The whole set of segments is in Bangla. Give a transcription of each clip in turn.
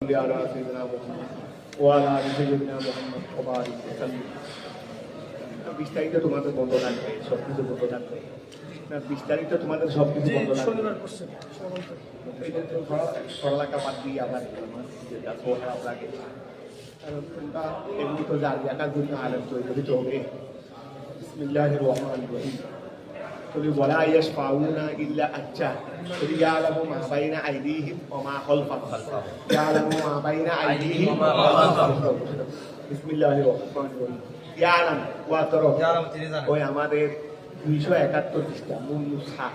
على سيدنا محمد وعلى آل سيدنا محمد وبارك وسلم। বিস্তারিত তোমাদের বন্ধ থাকবে, সবকিছু বন্ধ থাকবে না, বিস্তারিত তোমাদের সবকিছু বন্ধ থাকবে। পড়ালেখা বাদ দিয়ে আবার যেটা খারাপ লাগে, কারণ তোমরা এমনি তো যার দেখার জন্য আলেম তৈরি হতে হবে। বিসমিল্লাহির রহমানির রহিম। قل ولا يشفعون إلا أجاه قل يعلم ما بين أيديهم وما خلفهم يعلم ما بين أيديهم وما خلفهم بسم الله الرحمن الرحيم يعلم واترو ওই আমাদের 271 পৃষ্ঠা মূল নুসখা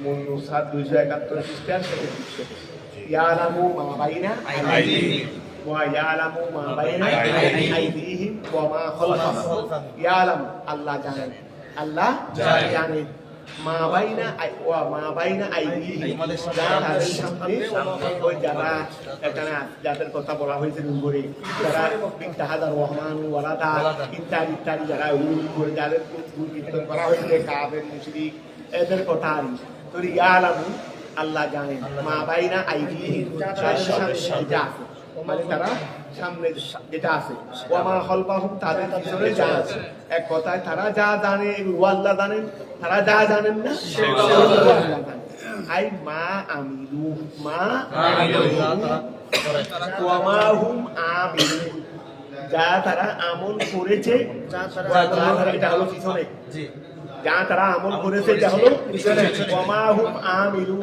271 পৃষ্ঠার সাথে পৃষ্ঠা يعلم ما بين أيديهم ويعلم ما بين أيديهم وما خلفهم يعلم الله জানেন, আল্লাহ জানেন মা বাইনা আইদিহিম, যাদের সামনে ওই যারা এখানে যাদের কথা বলা হয়েছে উপরে, যারা ইত্তাহাদার রহমান ওয়ালাদা ইত্যাদি ইত্যাদি যারা উপরে যাদের কীর্তন করা হয়েছে কাফের মুশরিক, এদের কথা আর তো ইয়ালামু আল্লাহ জানেন মা বাইনা আইদিহিম, মানে তারা সামনে যেটা আছে, ওয়ামা খলফাহুম তাদের পিছনে যা আছে। এক কথায় তারা যা জানে এগুলো আল্লাহ জানেন, তারা যা জানেন না সেগুলো আল্লাহ জানেন। আই মা আমিলু মা ওয়ামা হুম আমিলুন, যা তারা আমল করেছে, এটা হলো পিছনে, যা তারা আমল করেছে এটা হলো ওয়ামা হুম আমিলুন,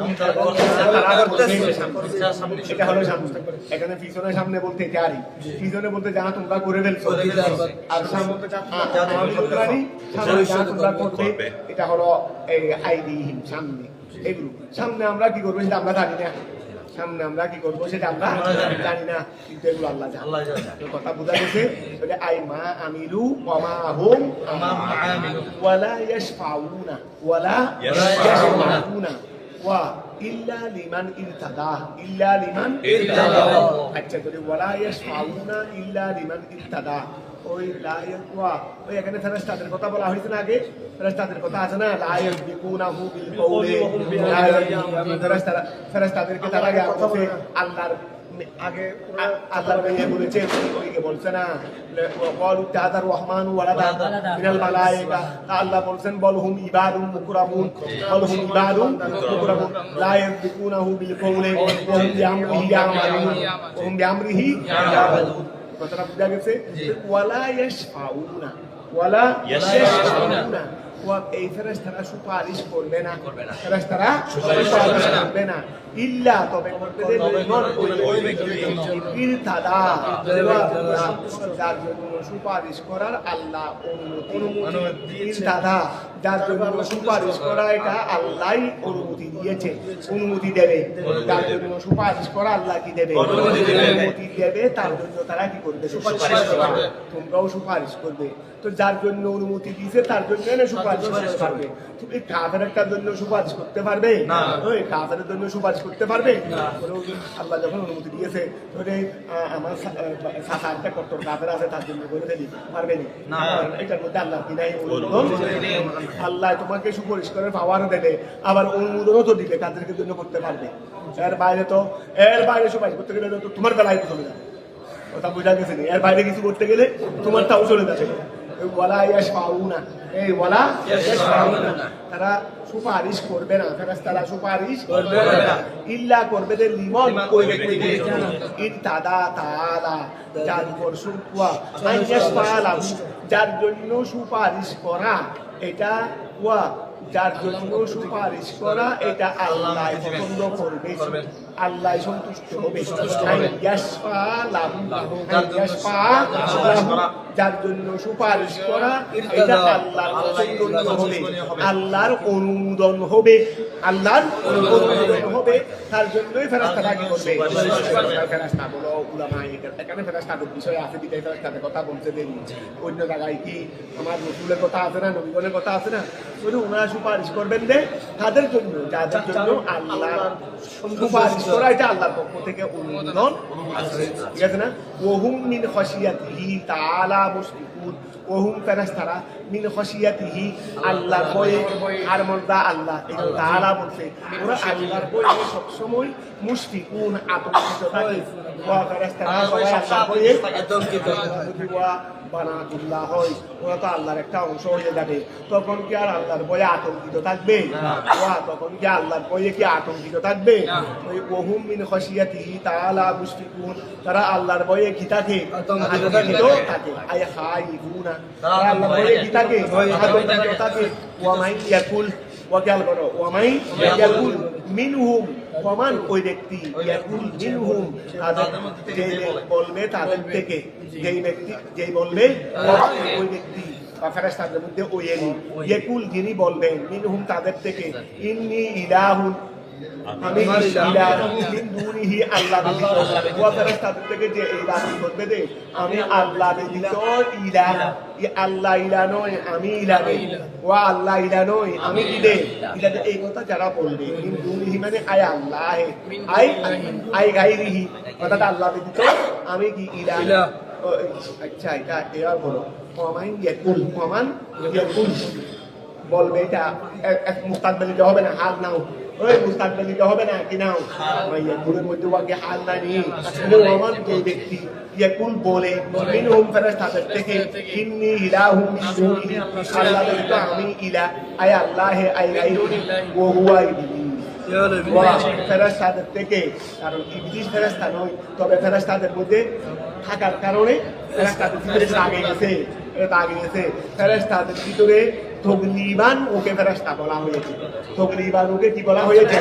এটা হলো সামনে। এখানে পিছনে সামনে বলতে জারি, পিছনে বলতে যা তোমরা করে ফেলছো, আর সামনে যা তোমরা করবে এটা হলো এই আইদিহিম, সামনে। এগুলো সামনে আমরা কি করবো সেটা আমরা জানি না, সামনে আমরা কি করবো সেটা আমরা জানি না, কিন্তু এগুলো আল্লাহ জানে। কথা বোঝা গেছে? আই মা আমিলু ওয়ামা হুম ওয়ালা ইয়াশফাউনা ওয়ালা ইয়াশফাউনা ওয়া ইল্লা লিমান ইরতাদা, ইল্লা লিমান ইরতাদা। আচ্ছা করে ওয়ালা ইয়াশফাউনা ইল্লা লিমান ইরতাদা, ওই লায়াকুয়া ওই এখানে ফেরেশতাদের কথা বলা হয়েছে না, আগে ফেরেশতাদের কথা আছে না, লায়াকুনাহু বিল কওলি, ফেরেশতাদেরকে তারা বলছে আল্লাহর আগে আল্লাহর মেয়ে বলেছে, ওইকে বলছে না ওয়ালু তাদার রহমান ওয়ালাদা মিনাল মালায়েকা, আল্লাহ বলছেন বলহুম ইবাদুম মুকরামুন, বলহুম ইবাদুম মুকরামুন লা ইয়াকুনাহু বিল কওলি ওয়া হুম বিআমরিহি ইয়ামালুন ওয়া হুম বিআমরিহি ইয়ামালুন। কথাটা বুঝা গেছে? ওয়ালা ইয়াশফাউনা ওয়ালা ইয়াশফাউনা, এই ফেরেশতারা সুপারিশ করবে না, ফেরেশতারা সুপারিশ করবে না, ইল্লা তবে করবে লিমান ওই ইরতাদা, যার জন্য সুপারিশ করার আল্লাহ অনুমতি, ইরতাদা যার জন্য সুপারিশ করা এটা আল্লাহই অনুমতি দিয়েছে, অনুমতি দেবে, যার জন্য সুপারিশ করা আল্লাহ কি দেবে, অনুমতি দেবে, তার জন্য তারা কি করবে, সুপারিশ করবে। তোমরাও সুপারিশ করবে, তো যার জন্য অনুমতি দিয়েছে তার জন্য সুপারিশ করবে। তুমি কাফের একটা জন্য সুপারিশ করতে পারবে না, ওই কাফের জন্য সুপারিশ করতে পারবে না। আল্লাহ যখন অনুমতি দিয়েছে ধরে আমার সাথে কট্টর কাফের আছে তার জন্য করে ফেলি, পারবে না, এটার মধ্যে আল্লাহ কি নাই অনুমোদন। আল্লাহ তোমাকে সুপারিশ করে পাওয়ারও দেবে, আবার অনুমোদনও তো দিবে, তাদেরকে জন্য করতে পারবে। এর বাইরে তো এর বাইরে সুপারিশ করতে গেলে তো তোমার বেলায় চলে যাবে, কথা বুঝা গেছে? এর বাইরে কিছু করতে গেলে তোমার তাও চলে যাবে। ওয়ালা ইয়াশফাউনা, এই ওয়ালা ইয়াশফাউনা, তারা সুপারিশ করবে না, ফেরেশতারা সুপারিশ করবে না, ইল্লা করবে যে লিমান ওই ব্যক্তিকে ইরতাদা তাআলা, যার উপর সুকওয়া আইয়াশফালা, যার জন্য সুপারিশ করা এটা ওয়া, যার জন্য সুপারিশ করা এটা আল্লাহ পছন্দ করবে, আল্লাহ সন্তুষ্ট হবে। যার জন্য সুপারিশ করা এটা আল্লাহর পছন্দ হবে, আল্লাহর অনুমোদন হবে, আল্লাহর অনুমোদন হবে, তার জন্যই ফেরেশতারা কি করবে, ফেরেশতা বলো উলামা, এখানে ফেরেশতাদের বিষয় আছে, বিদায় ফেরেশতাদের কথা বলতে দেরি, অন্য জায়গায় কি আমার রাসূলের কথা আছে না, নবীগণের কথা আছে না, ওনারা সুপারিশ করবেন যে তাদের জন্য, যাদের জন্য আল্লাহ সুপারিশ করা এটা আল্লাহর পক্ষ থেকে অনুমোদন আছে, ঠিক আছে না? ওহুম মিন খশিয়াতিহি তাআলা মুশফিকুন ওহুম ফেরেশতারা মিন খশিয়াতিহি আল্লাহর ভয়ে আর মর্দা আল্লাহ এই তাআলা বলছে ওরা আল্লাহর ভয়ে সবসময় মুশফিকুন আতঙ্কিত থাকে ওয়া ফেরেশতারা সবাই আল্লাহর ভয়ে আতঙ্কিত ওয়া বানাতুল্লাহ হয় ওরা তো আল্লাহর একটা অংশ হয়ে যাবে তখন কি আর আল্লাহর ভয়ে আতঙ্কিত থাকবে ওয়া তখন কি আল্লাহর ভয়ে কি আতঙ্কিত থাকবে ওই ওহুম মিন খশিয়াতিহি তাআলা মুশফিকুন তারা আল্লাহর ভয়ে কি থাকে আতঙ্কিত থাকে আয় খাইফুনা তারা আল্লাহর ভয়ে কি থাকে আতঙ্কিত থাকে ওয়া মাই ইয়াকুল ওয়া খেয়াল করো ওয়া মাই ইয়াকুল মিনহুম প্রমাণ ওই ব্যক্তি ইয়াকুল মিনহুম তাদের যে বলবে তাদের থেকে যেই ব্যক্তি যেই বলবে ওই ব্যক্তি বা ফেরেশতাদের মধ্যে ওই ইয়াকুল যিনি বলবেন মিনহুম তাদের থেকে ইন্নী ইলাহুন আমি দুনিহি আল্লাহ ব্যতীত ওয়া ফেরেশতাদের থেকে যে এই দাবি করবে যে আমি আল্লাহ ব্যতীত ইলাহ আল্লাহ ইলাহ নয় আমি ইলাহ নই ওয়া আল্লাহ ইলাহ নয় আমি কি দে ইলাহ এই কথা যারা বলবে মিন দুনিহি মানে আয় আল্লাহ আই গায়রিহি অর্থাৎ আল্লাহ ব্যতীত আমি কি ইলাহ আচ্ছা এটা এবার বলো প্রমাণ ইয়াকুল বলবে এটা মুস্তাকবিল হবে না হাল নাও ওই মুস্তাকবিল হবে না কি নাও ইয়াকুলের মধ্যে ওয়াকে হাল না নিয়ে প্রমাণ যে ব্যক্তি ইয়াকুল বলে মিনহুম ফেরেশতাদের থেকে ইন্নী ইলাহুম মিন দুনিহি আল্লাহ ব্যতীত আমি ইলাহ আয় আল্লাহ আই গায়রুনি ওয়া হুয়া ইবলিস ফেরেশতাদের থেকে কারণ ইবলিস ফেরেশতা নয় তবে ফেরেশতাদের মধ্যে থাকার কারণে ফেরেশতাদের ভিতরে আগে গেছে ফেরেশতাদের ভিতরে তগলিবান ওকে ফেরেশতা বলা হয়েছে তগলিবান ওকে কি বলা হয়েছে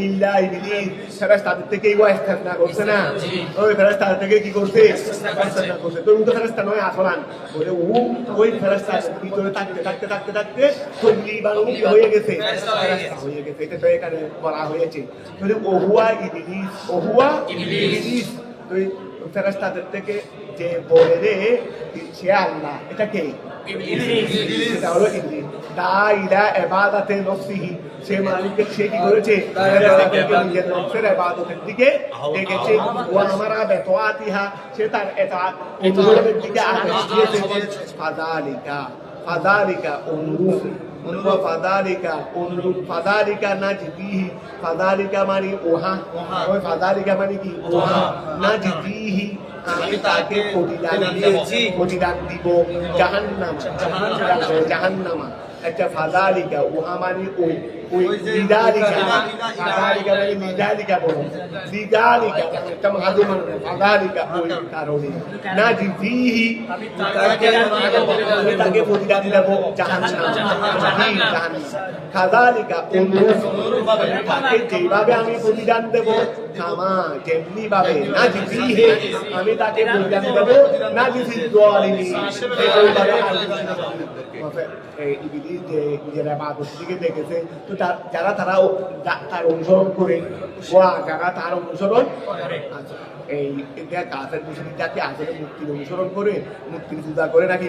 ইল্লা ইবলিস ফেরেশতাদের থেকে ওয়া ইস্তেগনা করছে না ওই ফেরেশতাদের থেকে কি করছে ইস্তেগনা করছে তো উনি ফেরেশতা নয় আসলান বলে ওই ফেরেশতাদের ভিতরে থাকতে তগলিবান ও কি হয়ে গেছে ফেরেশতা হয়ে গেছে এটা তো এখানে বলা হয়েছে বলে ওহুয়া ইবলিস তুই ফেরেশতাদের থেকে যে বলে রে সে আল্লাহ এটা কে ইবলিস এটা হলো ইবলিস দাইলা ইবাদাতে নফসিহি সে মালিককে সে কি করেছে ফেরেশতাদেরকে নিজের নফসের ইবাদতের দিকে ডেকেছে ওয়া আমারা বিতাআতিহা সে তার ইতাআত অনুরোধের দিকে আদেশ দিয়েছে ফাযালিকা অনুরূপ ফাদালিকা নাজদিহি ফাদালিকা মানে ওহা ওই ফাদালিকা মানে কি ওহা নাজদিহি আমি তাকে প্রতিদান দিব জাহান্নামা একটা ফাদালিকা ওহা মানে ওই লিদালিকা ফাদালিকা মানে লিদালিকা বলো লিদালিকা একটা মাদুম ফাদালিকা ওই কারণে নাজদিহি তাকে প্রতিদান দেব জাহান্নাম খাযালিকা অনুরূপভাবে তাকে যেভাবে আমি প্রতিদান দেব কামা যেমনি ভাবে নাজদিহি আমি তাকে প্রতিদান দেব নাজদি যালিমিন ইবলিস যে নিজের ইবাদত থেকে দেখেছে তো যারা তার অনুসরণ করে যারা তার অনুসরণ এই কাফের মুশরিক জাতি আসলে মুক্তির অনুসরণ করে মুক্তির পূজা করে নাকি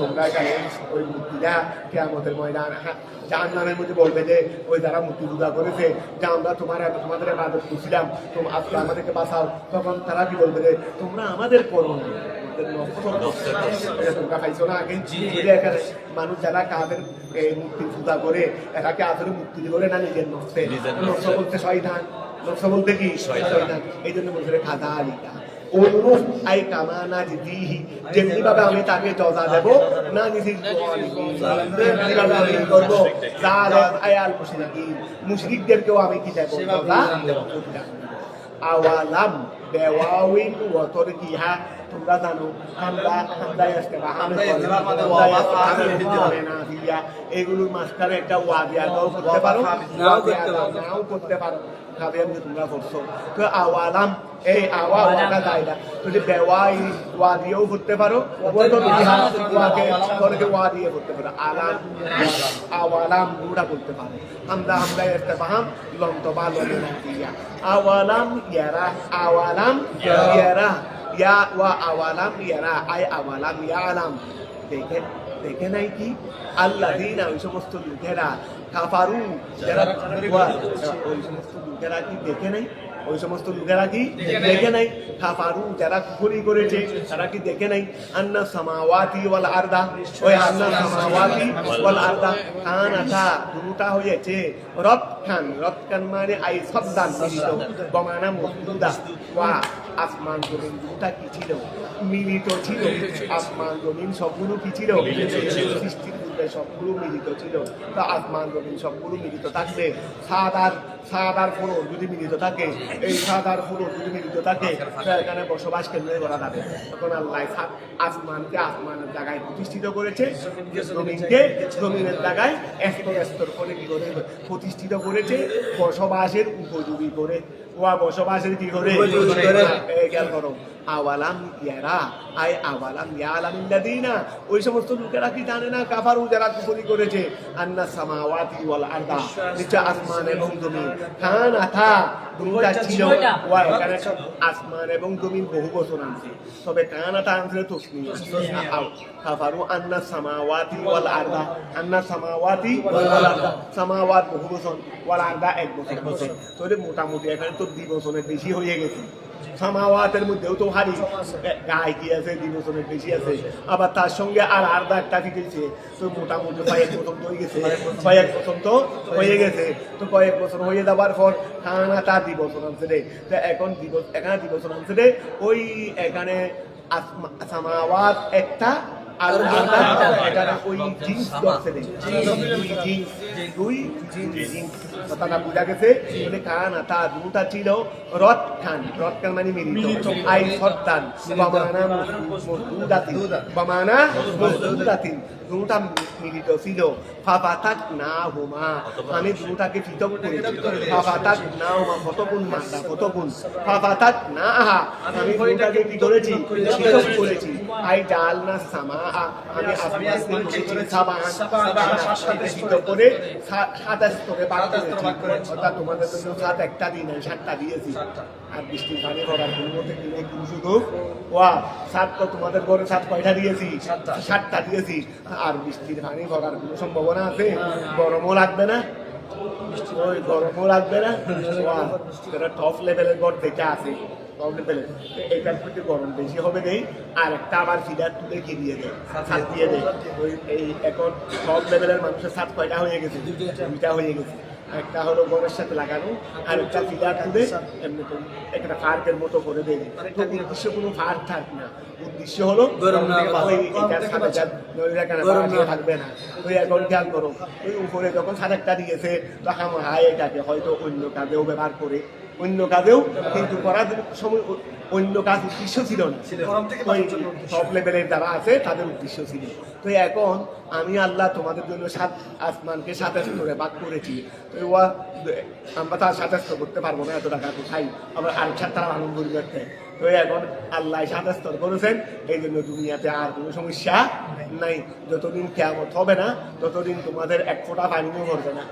তোমরা এখানে ওই মুক্তিটা কিয়ামতের ময়দান জাহান্নামের মধ্যে বলবে যে ওই যারা মুক্তি পূজা করেছে যে আমরা তোমাদের ইবাদত করছিলাম তোমরা আজকে আমাদেরকে বাঁচাও তখন তারা কি বলবে যে তোমরা আমাদের করো না তোমরা খাইছো না আগে মানুষ যারা কাদের মুক্তির পূজা করে এটাকে আসলে মুক্তি করে না নিজের নফসে বলতে শয়তান বলতে কি শয়তান এই জন্য বলছে খাযালিকা অনুরূপ আই কামা নাজদিহি যেমনি ভাবে আমি তাকে জজা দেব না নিজের যেমনি ভাবে আমি করব জালেম আয়াল মুশরিকদেরকেও আমি কি দেব জজা আওয়ালাম বেওয়াউইন ওয়া তরকিহা তোমরা জানো এগুলোর মাঝখানে একটা ওয়াদিয়া করতে পারো নাও করতে পারো তোমরা করছো তো আওয়ালাম এই আওয়াটা দায়রা যদি বেওয়াই ওয়াদিয়াও করতে পারো ওয়াদিয়া করতে পারো আওয়ালাম গুড়া করতে পারো আমরা ইস্তেফহাম লন্তবা লন্তিয়া আওয়ালাম ইয়ারা ইয়া ওয়া আওয়ালাম ইয়ারা আই আওয়ালাম ইয়ালাম দেখে নাই কি আল্লাযীনা ওই সমস্ত লোকেরা কাফারু যারা ওই সমস্ত লোকেরা কি দেখে নাই ওই সমস্ত লোকেরা কি দেখে নাই? কাফারু যারা কুফরি করেছে তারা কি দেখে নাই? আন্না সামাওয়াতি ওয়াল আরদা, ওই আন্না সামাওয়াতি ওয়াল আরদা কানাতা দুটা হয়েছে রতকান মানে আই সাদ্দান মিলিত, বমানা মুসদুদা ওয়া আসমান জমিন দুটা কি ছিল? মিলিত ছিল। আসমান জমিন সবগুলো কি ছিল? সৃষ্টির পূর্বে সবগুলো মিলিত ছিল। তা আসমান জমিন সবগুলো মিলিত থাকবে, সাদার ফলন যদি মিলিত থাকে, এই সাদার ফলন যদি মিলিত থাকে, এখানে বসবাস কেন্দ্রে করা যাবে। তখন আল্লাহ আসমানকে আসমানের জায়গায় প্রতিষ্ঠিত করেছে, জমিনকে জমিনের জায়গায় স্তর করে কি করে প্রতিষ্ঠিত করেছে, বসবাসের উপযোগী করে। ওয়া বসবাসের কি করে খেয়াল করো। আওয়ালাম ইয়ারা আই আওয়ালাম ইয়ালামিল্লাযিনা, ওই সমস্ত লোকেরা কি জানে না? কাফারু যারা কুফরি করেছে, আন্না সামাওয়াতি ওয়াল আরদা, নিচে আসমান এবং জমিন, কানাতা দুটা ছিল। ওয়া এখানে আসমান এবং জমিন বহু বচন আনছে, তবে কানাতা আনছে তাসনিয়া। কাফারু আন্না সামাওয়াতি ওয়াল আরদা, আন্না সামাওয়াতি ওয়াল আরদা, সামাওয়াত বহু বচন, ওয়াল আরদা এক বচন বচন। তাহলে মোটামুটি এখানে তো 2 বছরের বেশি হয়ে গেছে। সামাওয়াতের মধ্যেও তো হারি গায়ে কি আছে, 2 বছরের বেশি আছে, আবার তার সঙ্গে আর আরদা একটা ফিটেছে, তো মোটামুটি কয়েক বছর তো হয়ে গেছে, কয়েক বছর তো হয়ে গেছে। তো কয়েক বছর হয়ে যাবার পর কানা তার 2 বছর আনছে রে, তো এখন এখানে 2 বছর আনছে রে। ওই এখানে সামাওয়াত একটা আর এখানে ওই জিন্স ধরছে রে, দুই জিন্স কথাটা বোঝা গেছে। বলে কানা তা দুটা ছিল রথ খান মানে মিলিত, আই সত্তান বামানা মুসদুদাতিন, দুটা মিলিত ছিল। ফাফাতাক না হুমা, আমি দুটাকে পৃথক করেছি। ফাফাতাক না হুমা কতগুণ মাত্রা, কতগুণ ফাফাতাক না আহা, আমি দুটাকে কি করেছি? পৃথক করেছি। আই জাল না সামা, আমি আসমানকে করেছি সাবান, পৃথক করে 7 স্তরে ভাগ করেছি। অর্থাৎ তোমাদের জন্য 7 একটা দিন 7টা দিয়েছি। আর বৃষ্টির পানি ভরার পরিবর্তে কিনে কিন্তু শুধু ওয়া 7 তো তোমাদের ঘরে 7 কয়টা দিয়েছি? 7টা দিয়েছি। আর বৃষ্টির পানি ভরার কোনো সম্ভাবনা আছে? গরমও লাগবে না, ওই গরমও লাগবে না। ওয়া যারা টপ লেভেলের ঘর থেকে আছে, টপ লেভেলের, এটার প্রতি গরম বেশি হবে নেই। আর একটা আবার ফিডার তুলে কি দিয়ে দেয়? ছাদ দিয়ে দেয়। ওই এই এখন টপ লেভেলের মানুষের ছাদ কয়টা হয়ে গেছে? 2টা হয়ে গেছে। একটা হলো গমের সাথে লাগানো, আর একটা ফিডার তুলে এমনি একটা পার্কের মতো করে দেয়। তো উদ্দেশ্য কোনো পার্ক থাক না, উদ্দেশ্য হলো থাকবে না। ওই এখন খেয়াল করো, ওই উপরে যখন 7টা দিয়েছে, তো হাই এটাকে হয়তো অন্য কাজেও ব্যবহার করে, অন্য কাজেও কিন্তু করার সময় অন্য কাজ উদ্দেশ্য ছিল না। ওই টপ লেভেলের যারা আছে তাদের উদ্দেশ্য ছিল। তো এখন আমি আল্লাহ তোমাদের জন্য 7 আসমানকে 7 স্তরে ভাগ করেছি। তো আমরা তার 7 স্তর করতে পারবো না, এত টাকা কোথায় আবার আর 7টা আনন্দ করতে। তো এখন আল্লাহ 7 স্তর করেছেন, এই জন্য দুনিয়াতে আর কোনো সমস্যা নাই। যতদিন কিয়ামত হবে না ততদিন তোমাদের 1 ফোঁটা পানিও করবে না।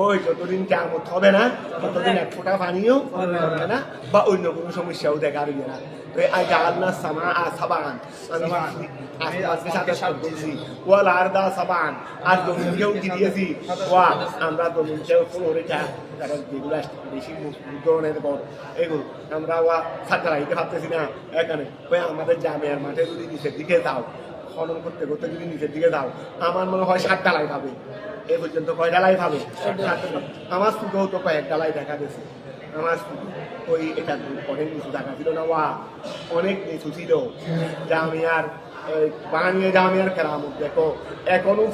ওই যতদিন কিয়ামত হবে না ততদিন 1 ফোঁটা পানিও করবে না, বা অন্য কোনো সমস্যাও দেখা দিবে না। তো আজ আল্লাহ সামা সাবান, আমি আসমানকে 7 স্তর করেছি। ওয়াল আরদা সাবান, আর জমিনকেও কি দিয়েছি? ওয়া আমরা জমিনকেও ফ্লোরিটা, কারণ যেগুলো বেশি ধরনের ঘর, এগুলো আমরা ওয়া সাঁকড়াইতে ভাবতেছি না। এখানে ওই আমাদের জামিয়ার মাঠে যদি নিচের দিকে যাও, খনন করতে করতে যদি নিচের দিকে যাও, আমার মনে হয় 7 ডালাই পাবে। এ পর্যন্ত কয় ডালাই পাবে? আমার সুখেও তো কয়েক ডালাই দেখা গেছে। আমার ওই এটা অনেক নিচু দেখা ছিল না, ওয়া অনেক নিচু ছিল। জামিয়ার বানিয়ে জামিয়ার কেরামত দেখো, এখনো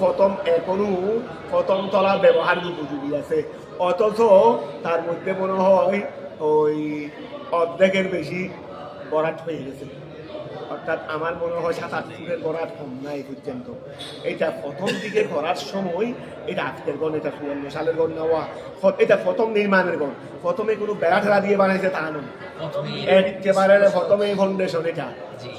প্রথম তলার ব্যবহার উপযোগী আছে, অথচ তার মধ্যে মনে হয় ওই অর্ধেকের বেশি বরাট হয়ে গেছে। অর্থাৎ আমার মনে হয় 7-8 ফুটের গড়ার কম নাই পর্যন্ত। এটা প্রথম দিকে করার সময়, এটা আজকের গণ, এটা 54 সালের গণ নেওয়া, এটা প্রথম নির্মাণের গণ। প্রথমে কোনো বেড়া ঠেলা দিয়ে বানাইছে তা নয়, একেবারে প্রথমে ফাউন্ডেশন। এটা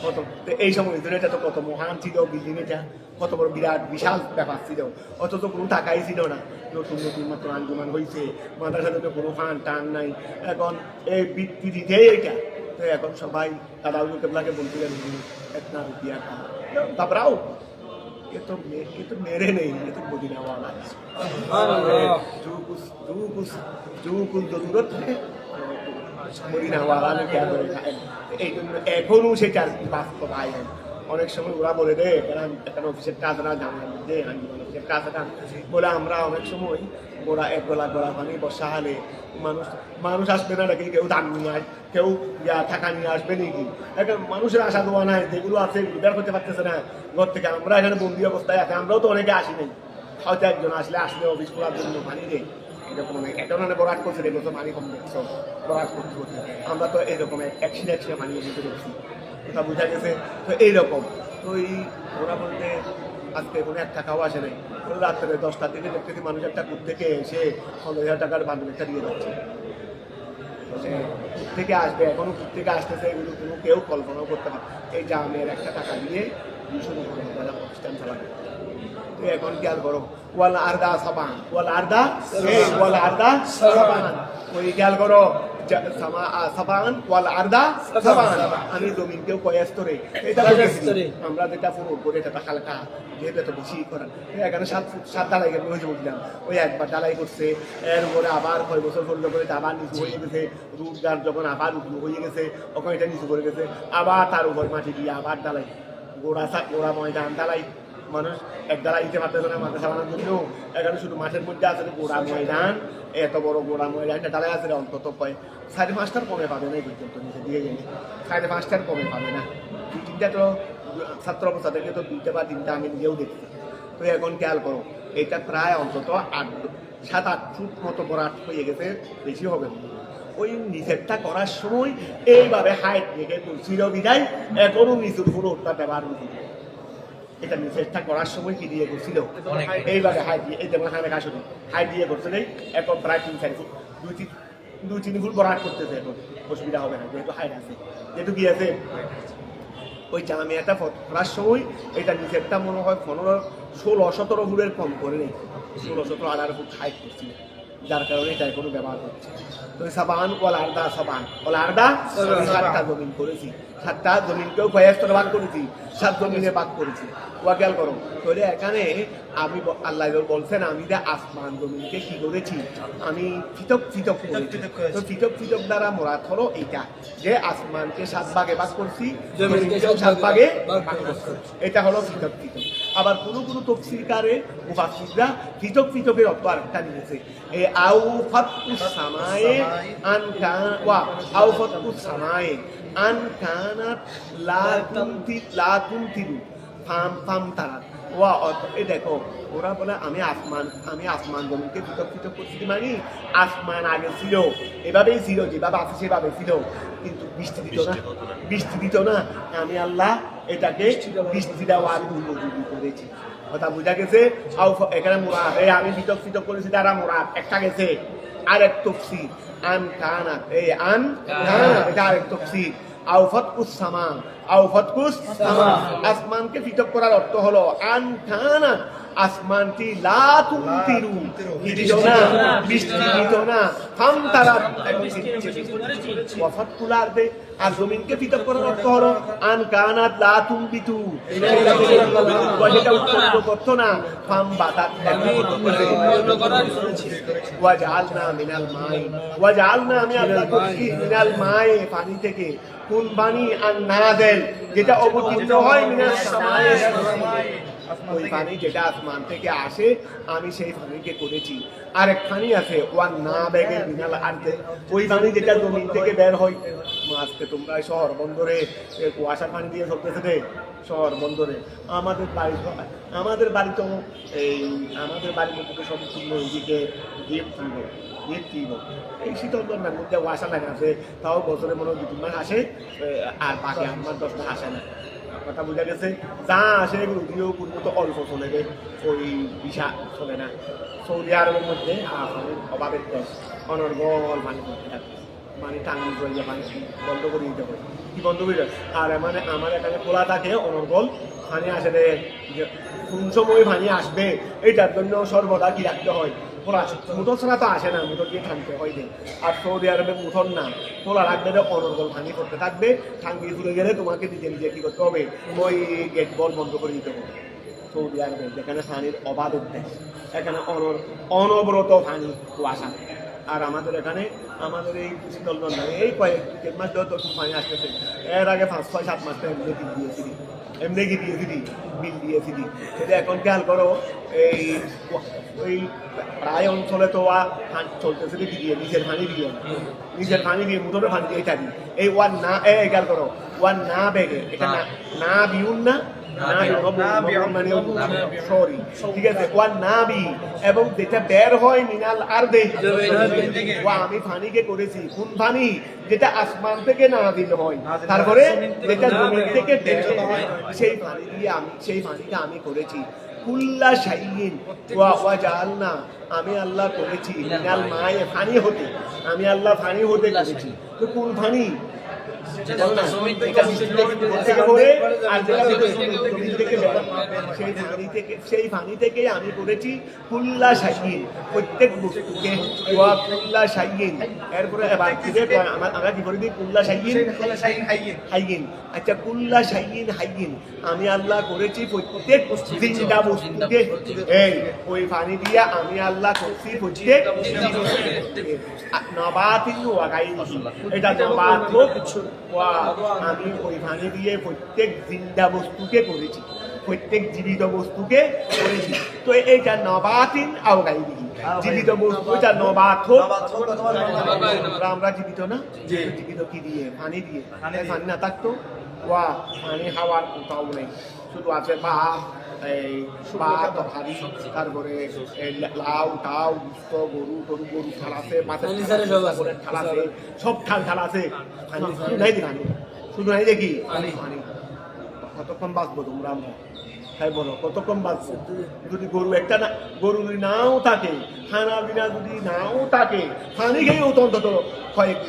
প্রথম এই সময় ধরে এটা তো কত মহান ছিল বিল্ডিং, এটা কত বড় বিরাট বিশাল ব্যাপার ছিল, অথচ কোনো টাকাই ছিল না। নতুন মাত্র আঞ্জুমান হয়েছে, মাদ্রাসার জন্য কোনো ফান টান নাই। এখন এই বৃত্তি দিতেই এটা। তো এখন সবাই দাদা কেবলাকে বলছিলেন 1 रुपया का घबराओ, ये तो मेरे नहीं, ये तो मदीना वाला है। जो कुछ जरूरत है মদিনাওয়ালা খেয়াল করে খায়। এই জন্য এখনো সেটার বাস্তবায়ন অনেক সময় ওরা বলে দেয় এখানে অফিসের কাজরা জানলাম যে অফিসের কাজটা বলে আমরা অনেক সময় ওরা এক গলা পানি বর্ষা হলে মানুষ আসবে না নাকি, কেউ ধান নিয়ে আস, কেউ থাকা নিয়ে আসবে নাকি, এখন মানুষের আশা দেওয়া নাই, যেগুলো আছে বের করতে পারতেছে না ঘর থেকে। আমরা এখানে বন্দি অবস্থায় আছে, আমরাও তো অনেকে আসি নাই, হয়তো একজন আসলে অফিস করার জন্য পানি দেয় এরকম অনেক একটা বরাট করছে দেখো তো পানি কম দেখছো বরাট করতে করতে আমরা তো এরকম একশিনে পানি দিতে দেখছি, কথা বোঝা গেছে। তো এইরকম তো ওরা বলতে আজকে কোনো একটা খাওয়া আসে নাই, রাত্রে 10টার দিকে দেখতেছি মানুষ একটা কূপ থেকে এসে 15,000 টাকার বান্ডেলটা দিয়ে যাচ্ছে। থেকে আসবে এখনো কূপ থেকে আসতেছে, এগুলো কোনো কেউ কল্পনাও করতে পারে। এই জামের একটা টাকা দিয়ে 200 টাকা প্রতিষ্ঠান চালাবে। তো এখন খেয়াল করো ওয়াল আরদা সাবান ওই খেয়াল করো সাবান ওয়াল আরদা সাবান, আমি জমিনকেও কয়াস্তরে এটা আমরা যেটা পুরো করে এটা হালকা যেহেতু এত বেশি করা এখানে 7 ফুট 7 ঢালাই হয়েছে বললাম, ওই একবার ঢালাই করছে, এর উপরে আবার 6 বছর পর্যন্ত করে আবার নিচু হয়ে গেছে, রুট গান যখন আবার উঁচু হয়ে গেছে ওখানে এটা নিচু করে গেছে, আবার তার উপর মাটি দিয়ে আবার ঢালাই গোড়া ময়দান ঢালাই। মানুষ এক দ্বারা দিতে পারতেছে না মাথা সাবানোর জন্য, এখানে শুধু মাঠের মধ্যে আছে গোড়া ময়দান, এত বড় গোড়া ময়দানটা ডালাই আছে অন্তত 5.5টার কমে পাবে না এই পর্যন্ত নিচে দিয়ে গেলে 5.5টার কমে পাবে না। 2-3টা তো ছাত্র অবস্থা থেকে তো 2টা বা 3টা আমি নিজেও দেখছি। তো এখন খেয়াল করো এটা প্রায় অন্তত 7-8 ফুট মতো বরাট হয়ে গেছে, বেশি হবে না। ওই নিচেরটা করার সময় এইভাবে হাইট রেখে তুলছিল বিদায় এখনো নিচুর পুরো ওটা ব্যবহার হয়েছিল। এটা নিচেরটা করার সময় কি দিয়ে করছিল এইভাবে হাইট দিয়ে, এই যেমন আসলে হাইট দিয়ে করছে নেই, এখন প্রায় 3-4 ফুট 2-3 ফুট বরাট করতেছে, এখন অসুবিধা হবে না যেহেতু হাইট আছে, যেহেতু কি আছে। ওই জামিয়াটা করার সময় এটা নিচেরটা মনে হয় 16-17 ফুটের কম করে নেই, 16-17-18 ফুট হাইট করছিল, যার কারণে এটা এখনো ব্যবহার করছে। তো সাবান ওয়াল আরদা 7টা জমিন করেছি, 7টা জমিনকেও কয়েকটা ভাগ করেছি, 7 জমিনে ভাগ করেছি। ওয়াকেল করো তাহলে এখানে আমি আল্লাহ বলছেন আমি যে আসমান জমিনকে কি করেছি, আমি পৃথক করেছি। তো পৃথক দ্বারা মোরাদ হলো এইটা যে আসমানকে 7 ভাগে ভাগ করছি, জমিনকেও 7 ভাগে ভাগ করছি, এটা হলো পৃথক। আবার কোনো তফসিরকারে মুফাসসিররা পৃথকের অর্থ আরেকটা নিয়েছে, এই আউফাতুস সামায়ে আন কানাত লা তুমতিরু ফাম তারাত ওয়া এই দেখো ওরা বলে আমি আসমান জমিনকে পৃথক করছি, মানে আসমান আগে ছিল এভাবেই ছিল, যেভাবে আছে সেভাবে ছিল, কিন্তু বৃষ্টি দিত না, আমি আল্লাহ এটাকে বৃষ্টি দেওয়ার উপযোগী করেছি। কথা বোঝা গেছে। এখানে মুরাদ আমি পৃথক করেছি দ্বারা মুরাদ একটা গেছে, আরেক তফসির আন কানাত এটা আরেক তফসির আসমানকে পৃথক করার অর্থ হলো আন কানাত আসমানটি লা তুমতিরু বৃষ্টি দিত না, ফামতারাত ওয়াফাতুল আরদে, আর জমিনকে পৃথক করার অর্থ হলো আন কানাত লা তুমবিতু এটা উৎপন্ন করতো না, ফামবাতাত ওয়াজআলনা আমি আল্লাহ করেছি মিনাল মায়ে পানি থেকে, কোন পানি আর নাযিল যেটা অবতীর্ণ হয় মিনাস সামায়ে, ওই পানি যেটা আসমান থেকে আসে আমি সেই পানিকে করেছি। আরেক পানি আছে ওয়ান না বেগে মিনাল আরদে, ওই পানি যেটা জমিন থেকে বের হয়। আজকে তোমরা শহর বন্দরে কুয়াশার পানি দিয়ে চলতেছে শহর বন্দরে, আমাদের বাড়ি তো আমাদের বাড়ির মধ্যে তো সম্পূর্ণ এইদিকে এই শীতল জন্মের মধ্যে কুয়াশা লাগে আছে, তাও বছরে মনে হয় 2-3 মাস আসে, আর বাকি 8 মাস 10 মাস আসে না। কথা বোঝা গেছে। যা আসে এগুলো দিয়েও পূর্ব তো অল্প চলে যায়, ওই বিশা চলে না। সৌদি আরবের মধ্যে অভাবের দেশ, অনর্গল পানি করতে থাকে, মানে টাঙ্গি করে পানি বন্ধ করে দিতে হবে, কি বন্ধ করে দেয়। আর মানে আমার এখানে খোলা থাকে অনর্গল, পানি আসে রে, কোন সময় পানি আসবে এটার জন্য সর্বদা কি রাখতে হয় মোটর ছাড়া তো আসে না, মোটর দিয়ে টানতে হয়। আর সৌদি আরবে মোটর না, খোলা রাখবে অনর্গল পানি করতে থাকবে, টাঙ্গি ঘুরে গেলে তোমাকে নিজে কি করতে হবে, ওই গেট বল বন্ধ করে দিতে হবে। সৌদি আরবে যেখানে পানির অভাবের দেশ, এখানে অনবরত পানি কুয়াশা, আর আমাদের এখানে আমাদের এই শীতলগঞ্জ এই কয়েক মাস ধরে তো পানি আসতেছে। এর আগে 5-6-7 মাস এমনি বিল দিয়েছিলি, এমনি কি দিয়েছিলি, বিল দিয়েছিলি। কিন্তু এখন খেয়াল করো এই ওই প্রায় অঞ্চলে তো চলতেছে কি দিয়ে নিজের পানি দিয়ে মোটরের পানি দিয়ে থাকি। এই ওয়ান না খেয়াল করো, ওয়ান না বেগে এটা না বিউন না সরি, ঠিক আছে, ওয়ান না বি এবং যেটা বের হয় মিনাল আর আমি পানিকে করেছি কোন পানি, যেটা আসমান থেকে নাযিল হয়, তারপরে যেটা জমি থেকে সেই পানি দিয়ে সেই পানিটা আমি করেছি। কুল্লা শাইইন ওয়া জাআলনা, আমি আল্লাহ করেছি মিনাল মায়ে পানি হতে, আমি আল্লাহ পানি হতে করেছি। তো কোন পানি? সেই পানি থেকে আমি করেছি কুল্লা শাইইন, প্রত্যেক বস্তুকে কুল্লা শাইইন। এরপরে আমরা কি করে দিই? কুল্লা শাইইন হাইয়িন। আচ্ছা, কুল্লা শাইইন হাইয়িন আমি আল্লাহ করেছি প্রত্যেক জিন্দা বস্তুকে। এই ওই পানি দিয়া আমি আল্লাহ করছি প্রত্যেক নবাতিন ওয়া গায়রিহি, এটা নবাত হোক, আমি ওই পানি দিয়ে প্রত্যেক জিন্দা বস্তুকে করেছি, প্রত্যেক জীবিত বস্তুকে করেছি। তো এইটা নবাতিন আও গায়রিহি, জীবিত বস্তু এটা নবাত হোক। আমরা জীবিত না, জীবিত কি দিয়ে? পানি দিয়ে। পানি না থাকতো পানি হাওয়ার কোথাও নেই, শুধু আছে ভাত, এই ভাত তরকারি, তারপরে লাউ টাউ গুস্ত গরু থাল আছে, মাছের থাল আছে, সব থাল আছে। শুধু নাই পানি, শুধু নাই দেখি পানি। কতক্ষণ বাঁচবো তোমরা? আমরা তাই বলো কতক্ষণ বাঁচবো? যদি গরু যদি নাও থাকে, খানা বিনা যদি নাও থাকে, পানি খেয়েও তো অন্তত কয়েক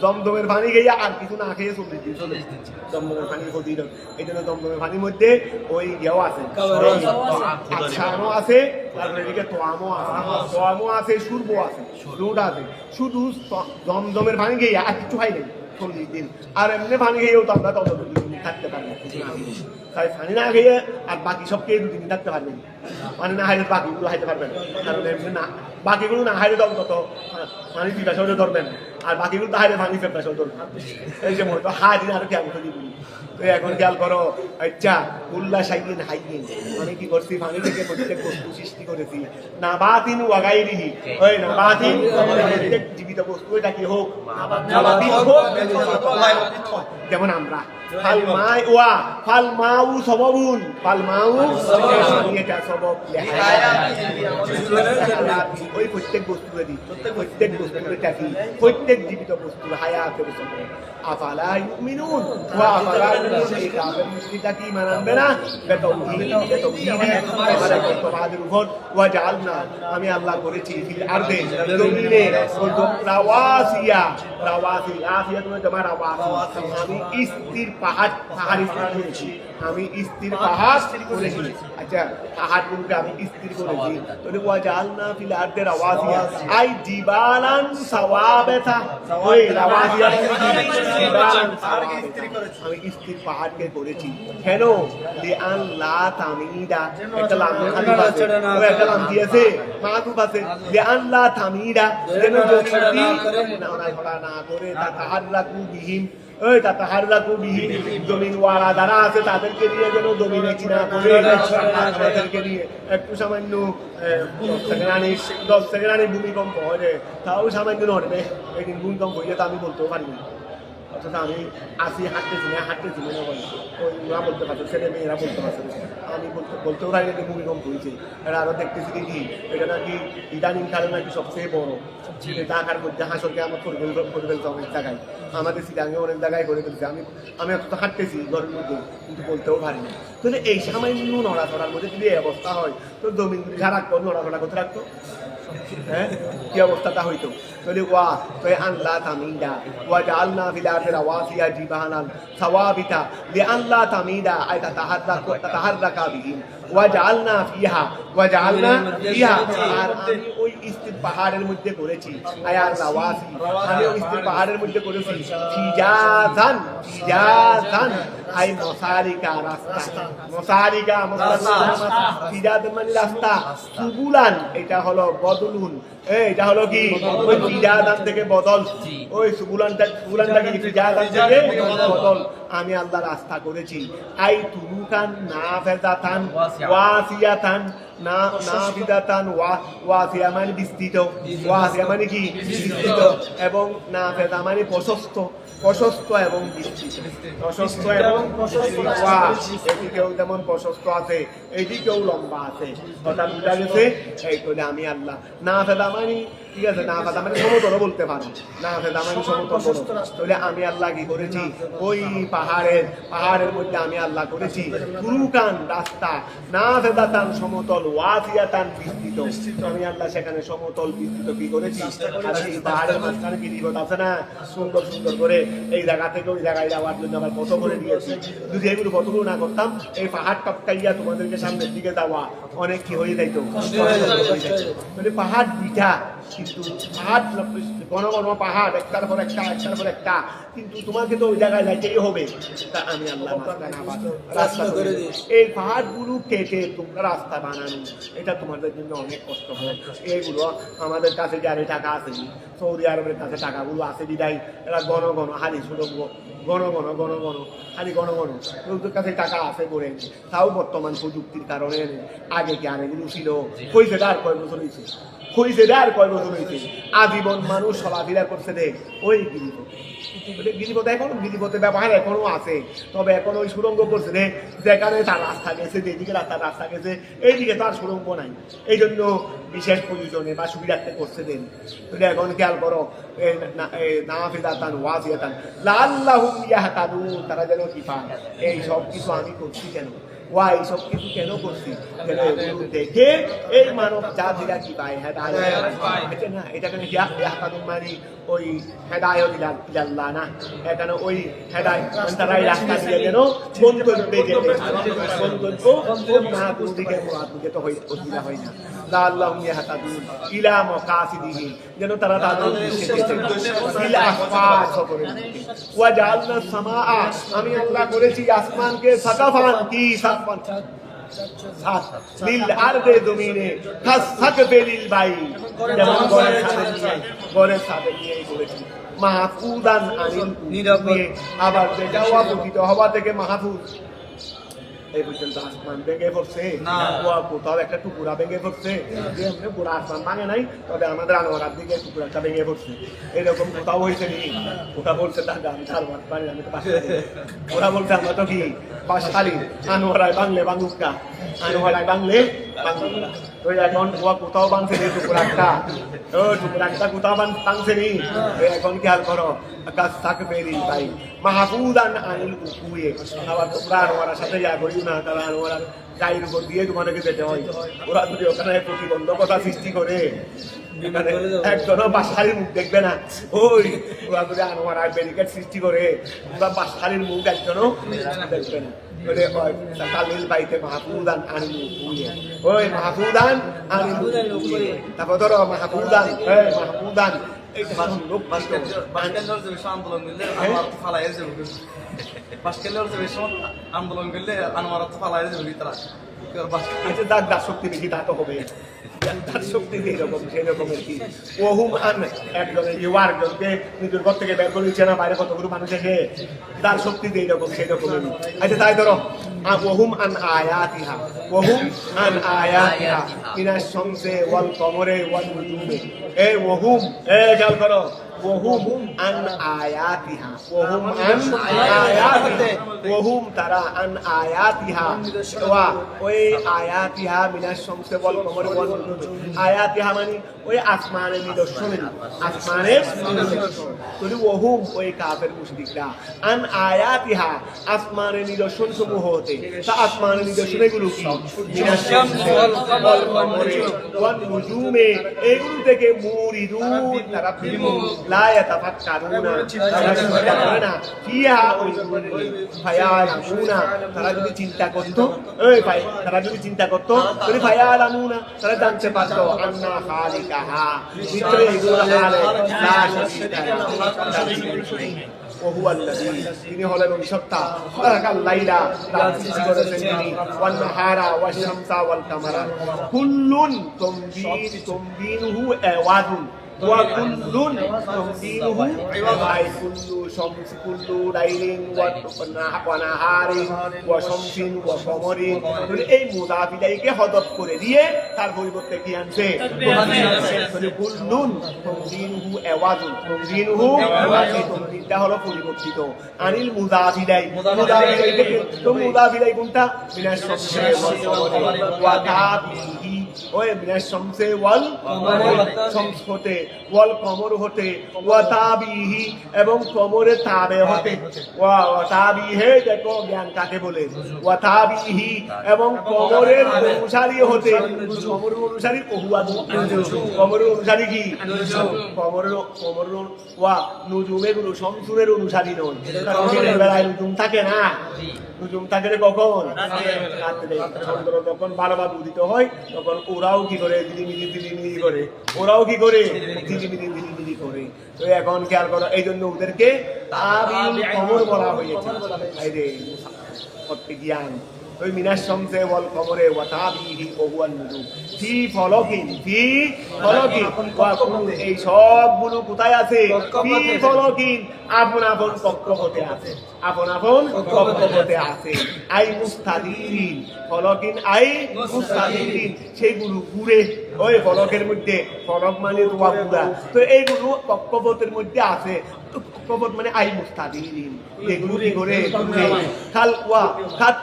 দমদমের পানি খেয়ে আর কিছু না খেয়ে 40 দিন দমদমের পানির ক্ষতি। এই জন্য দমদমের পানির মধ্যে ওই ইয়েও আছে, আচ্ছানো আছে, তারপরে এদিকে তোয়ামও আছে, সুরবো আছে, দুধ আছে। শুধু দমদমের পানি খেয়ে আর কিছু খাই নেই 40 দিন। আর এমনি পানি খেয়েও তো আমরা তত 2 দিন থাকতে পারি। তাই পানি না খেয়ে আর বাকি সব খেয়ে 2 দিন থাকতে পারবেন, পানি না খাইলে বাকিগুলো খাইতে পারবেন। কারণ এমনি না বাকিগুলো না খাইলে তত পানি পিপাসাও ধরবেন, আর বাকিগুলো তো হাইলে পানি পিপাসাও ধরবেন। এই যে মতো দিন আরো খেয়াল করে দিবি। তো এখন খেয়াল করো, আচ্ছা কুল্লা শাইইন হাইয়িন আমি কি করছি? পানি থেকে প্রত্যেক বস্তু সৃষ্টি করেছি। নাবাতিন ওয়া গায়রিহি, ওই নাবাতিন প্রত্যেক জীবিত বস্তু, এটা কি হোক? নাবাতিন হোক, যেমন আমরা ফালমাউ সবাবুন, ফালমাউ এটা সবব ওই প্রত্যেক বস্তুরই, প্রত্যেক বস্তুর টাকি, প্রত্যেক জীবিত বস্তুর হায়াতের সবব। আফালা ইউমিনুন ওয়া আফালা এই কাফের মুশরিকরা কি ঈমান আনবে না? তোমাদের উপর ওয়া জাআলনা আমি আল্লাহ করেছি ফিল আরদে জমিনে রাওয়াসি আফিয়া তুমি তোমার রাওয়াসি, আমি স্থির পাহাড় স্থির করেছি, আমি স্থির পাহাড় করেছি। আচ্ছা, পাহাড়গুলোকে আমি স্থির করেছি। তাহলে ওয়া জাআলনা ফিল আরদে রাওয়াসিয়া আই জিবালান সাওয়াবাতা, ওই রাওয়াসিয়া আমি স্থির পাহাড়কে করেছি। কেন? লিআন লা তামিদা, একটা লাম খালি আছে, ও একটা লাম দিয়েছে মাদুফ আছে, লিআন লা তামিদা, যেন জমিটি না করে তাতাহাররাকু বিহিম, ওই তাতাহাররাকু বিহিম, জমিন ওয়ালা যারা আছে তাদেরকে নিয়ে যেন জমিনে চিনা করে, তাদেরকে নিয়ে একটু সামান্য 10 সেকেন্ড ভূমিকম্প হয়, তাও সামান্য নড়বে। একদিন ভূমিকম্প হইলে তো আমি বলতেও পারি না, অথচ আমি আসি হাঁটতেছি না বলে ওই ওরা বলতে পারতো, ছেলে মেয়েরা বলতে পারছে, আমি বলতেও পারি না ভূমিকম্প হয়েছে। এরা আরও দেখতেছি কি এটা নাকি ইদানিং কালে নাকি সবচেয়ে বড় ঢাকার মধ্যে হাসরকে আমার করে ফেলছে অনেক জায়গায়, আমাদের সিটাঙ্গে অনেক জায়গায় করে ফেলছে। আমি অত হাঁটতেছি ঘরের মধ্যে, কিন্তু বলতেও পারি না। তাহলে এই সামান্য নড়াচড়ার মধ্যে যদি এই অবস্থা হয়, তো জমিন যা রাখতো নড়াচড়া করতে রাখতো, হ্যাঁ কি অবস্থাটা হইতো? তাহলে আল্লাহ তামিদা ওয়া জাআলনা ফিল আরদি রাওয়াসিয়া জিবালান সাওয়াবিতা লিআল্লা তামিদা আই তাতাহাররাকা বিহিম ওয়া জাআলনা ফিহা আর আমি ওই স্থির পাহাড়ের মধ্যে করেছি, আয়ার রাওয়াসি আমি ওই স্থির পাহাড়ের মধ্যে করেছি ফিজাজান আই মসারিকা রাস্তা, মসারিকা ফিজাদান মানে রাস্তা, সুবুলান এটা হলো বদলুন, এটা হলো কি ওই ফিজাদান থেকে বদল, ওই সুবুলানটা কি ফিজাদান থেকে বদল আমি আল্লাহ রাস্তা করেছি। আই তুরুকান নাফিদাতান ওয়াসিয়াতান, নাফিদাতান ওয়াসিয়া মানে বিস্তৃত, ওয়াসিয়া মানে কি বিস্তৃত, এবং নাফিদা মানে প্রশস্ত, প্রশস্ত এবং বিস্তৃত, প্রশস্ত এবং এদিকেও যেমন প্রশস্ত আছে এদিকেও লম্বা আছে, অর্থাৎ বুঝা গেছে এই করে আমি আল্লাহ। নাফিদা মানে ঠিক আছে, নাফিদা মানে সমতল বলতে পারো, নাফিদা মানে সমতল বলে আমি আল্লাহ কি করেছি ওই পাহাড়ের মধ্যে আমি আল্লাহ করেছি তুরুকান রাস্তা, নাফিদাতান সমতল, ওয়াসিয়াতান বিস্তৃত, আমি আল্লাহ সেখানে সমতল বিস্তৃত কি করেছি। আর এই পাহাড়ের মাঝখানে কি বিপদ আছে না, সুন্দর সুন্দর করে এই জায়গা থেকে ওই জায়গায় যাওয়ার জন্য আবার পথ করে দিয়েছি। যদি এগুলো পথগুলো না করতাম এই পাহাড় টপকাইয়া তোমাদেরকে সামনের দিকে যাওয়া অনেক কি হয়ে যাইতো, মানে পাহাড় দুইটা, কিন্তু পাহাড় ঘন ঘন পাহাড় একটার পর একটা একটার পর একটা, কিন্তু তোমাকে তো ওই জায়গায় যাইতেই হবে। তা আমি আল্লাহ রাস্তা করে দিই, এই পাহাড়গুলো কেটে তোমরা রাস্তা বানানো, এটা তোমাদের জন্য অনেক কষ্ট হয়। এইগুলো আমাদের কাছে যারে টাকা আছে, সৌদি আরবের কাছে টাকাগুলো আছে বিদায় এরা ঘন ঘন হারি সুরঙ্গ, ঘন ঘন হারি ঘন ঘন লোকদের কাছে টাকা আছে করে, তাও বর্তমান প্রযুক্তির কারণে আগে কি আর এগুলো ছিল, হয়েছে আর কয় বছর হয়েছে, আজীবন মানুষ চলাফেরা করছে রে ওই গিরিপথ, এখন গিরিপথের ব্যবহার এখনো আছে, তবে এখন ওই সুরঙ্গ করছে রে, যেখানে তার রাস্তা গেছে, যেদিকে রাস্তা গেছে এইদিকে তার সুরঙ্গ নাই, এই জন্য বিশেষ প্রয়োজনে বা সুবিধার্থে করছে দেন। এখন খেয়াল করো নাফিদাতান ওয়াসিয়াতান লাআল্লাহুম ইয়াহতাদুন, তারা যেন কি পায়। এই সব কিছু আমি করছি কেন, এই সব কিছু কেন করছি, দেখে এই মানব জাতিরা কি পায়, হেদায়েত না, এটা কেন ইয়াহতাদুন মানে ওই হেদায়েত ইলাল্লাহ না, এখানে ওই হেদায়েত তারা এই রাস্তা দিয়ে যেন গন্তব্যে যেতে, গন্তব্য না দুদিকে মুরাদকে তো অসুবিধা হয় না। লাআল্লাহুম ইয়াহতাদুন ইলা মাকাসিদিহি, যেন তারা তাদের উদ্দেশ্যে ইলা আফাক করে। ওয়া জাআলনা সামাআ, আমি আল্লাহ করেছি আসমানকে সাকাফান, কি সাকাফান লিল আরদে জমিনে খাসাকবে লিল বাই, যেমন ঘরের সাথে নিয়ে করেছি মাহফুজান আনিল নিরাপদ, আবার বেজাওয়া পতিত হওয়া থেকে মাহফুজ। এই পর্যন্ত আসমান ভেঙে পড়ছে, কোথাও একটা টুকুরা ভেঙে পড়ছে, পুরো আসমান ভাঙে নাই, তবে আমাদের আনোয়ারার দিকে টুকুরাটা ভেঙে পড়ছে, এরকম কোথাও হয়েছে নি? ওটা বলছে আমি তো ওরা বলছে আমরা তো কি বাসখালি, আনোয়ারায় বাংলে বাঙ্গুকা, আনোয়ারায় বাংলে বাঙ্গুকা। ওই এখন কোথাও বাংছে নি টুকুরাটা, টুকুরাটা কোথাও বাংছে নি, এখন খেয়াল করো ভাই মাহফুজান আনিল উকুয়ে, আবার তোমরা আনোয়ারার সাথে যা করি না, তারা আনোয়ারার গায়ের উপর দিয়ে তোমাদেরকে যেতে হয়। ওরা যদি ওখানে প্রতিবন্ধকতা সৃষ্টি করে, একজনও বাসখালির মুখ দেখবে না, ওই ওরা যদি আনোয়ারার ব্যারিকেড সৃষ্টি করে ওরা বাসখালির মুখ একজনও দেখবে না। কালিল বাইতে মাহফুজান আনিল উকুয়ে, ওই মাহফুজান আনিল উকুয়ে, তারপর ধরো মাহফুজান মাহফুজান আন্দোলন করলে আনোয়ার তো ফালাই যাবে তারা, যার শক্তি বেশি তা তো হবে, তার শক্তি যেরকম সেরকমের কি। ওহুম আন একজনের আরেকজনকে নিজের ঘর থেকে বের করে দিচ্ছে না, বাইরে কতগুলো মানুষ এসে, তার শক্তি যেরকম সেরকমের। আচ্ছা তাই ধরো ওহুম আন আয়াতিহা, ওহুম আন আয়াতিহা মিনাশ শামসি ওয়াল কমরি ওয়ান নুজুমি, এই ওহুম খেয়াল করো, ওহুম আন আয়াতিহা, ওহুম আন আয়াতিহা, ওহুম তারা আন আয়াতিহা, ওই আয়াতিহা মিনাশ শামসি ওয়াল কমরি ওয়ান নুজুমি, আয়াতিহা মানে ওই আসমানের নিদর্শনের, আসমানের নিদর্শন। যদি ওহুম ওই কাফের মুশরিকরা আন আয়াতিহা আসমানের নিদর্শন সমূহ হতে, তা আসমানের নিদর্শন এগুলো কি? মিনাশ শামসি ওয়াল কমরি ওয়ান নুজুমি, এগুলো থেকে মুরিদুন তারা বিমুখ, লা ইয়াতাফাক্কারুনা তারা চিন্তা করে না, ফিহা ওই ফায়ালামুনা তারা যদি চিন্তা করতো, তারা যদি চিন্তা করতো, যদি ফায়ালামুনা তারা জানতে পারতো আন্না খালিকাহা, নিশ্চয়ই এগুলো হালে লা শারীকা লাহু। ওহুয়াল্লাযী তিনি হলেন ওই সত্তা খালাকাল লাইলা রাত সৃষ্টি করেছেন তিনি ওয়ান নাহারা ওয়াশ শামসা ওয়াল কামারা কুল্লুন তুমবিনুহু আওয়াদুন ওয়া কুল্লুন তুমবিনুহু আই কুল্লু শামস কুল্লু লাইলিন ওয়া নাহারিন ওয়া শামসিন ওয়া কমরিন এই মুদাফিলাইকে হযফ করে দিয়ে তার পরিবর্তে কি আনছে কুল্লুন তুমবিনুহু আওয়াদুন তুমবিনুহু তুমবিনটা হলো পরিবর্তিত আনিল মুদাফিলাই মুদাফিলাই তো মুদাফিলাই কোনটা মিনাশ শামসি ওয়া তাবিহি ওই মিনাশ শামসি ওয়াল শামস হতে ওয়াল কমর হতে ওয়া তাবিহি এবং কমরের তাবে হতে ওয়া তাবিহি দেখো জ্ঞান কাকে বলে ওয়া তাবিহি এবং কমরের অনুসারী হতে কমরের অনুসারী ওহুয়াদ কমরের অনুসারী কি কমরের ওয়া নুজুমে গুলো শামসুরের অনুসারী নয় কারণ দিনের বেলায় নুজুম থাকে না নুজুম থাকে কখন রাত্রে চন্দ্র যখন ভালোভাবে উদিত হয় তখন ওরাও কি করে দিলিমিলি করে ওরাও কি করে দিলিমিলি করে তো এখন খেয়াল করো এই জন্য ওদেরকে তাবিল কমর বলা হয়েছে এই রে জ্ঞান ওই মিনাশ শামসে ওয়াল কমরে ওয়া তাবিহি ওহুয়ান নুজুম ফি ফলকিন এই সবগুলো কোথায় আছে ফি ফলকিন আপন আপন কক্ষপথে আছে আপন আপন কক্ষপথে আছে আই মুস্তাদিরিন ফলকিন আই মুস্তাদিরিন সেইগুলো ঘুরে ওই ফলকের মধ্যে ফলক মানে তোয়া পুরা তো এইগুলো কক্ষপথের মধ্যে আছে কক্ষপথ মানে আই মুস্তাদিরিন এগুলো কি করে খাল ওয়া খাত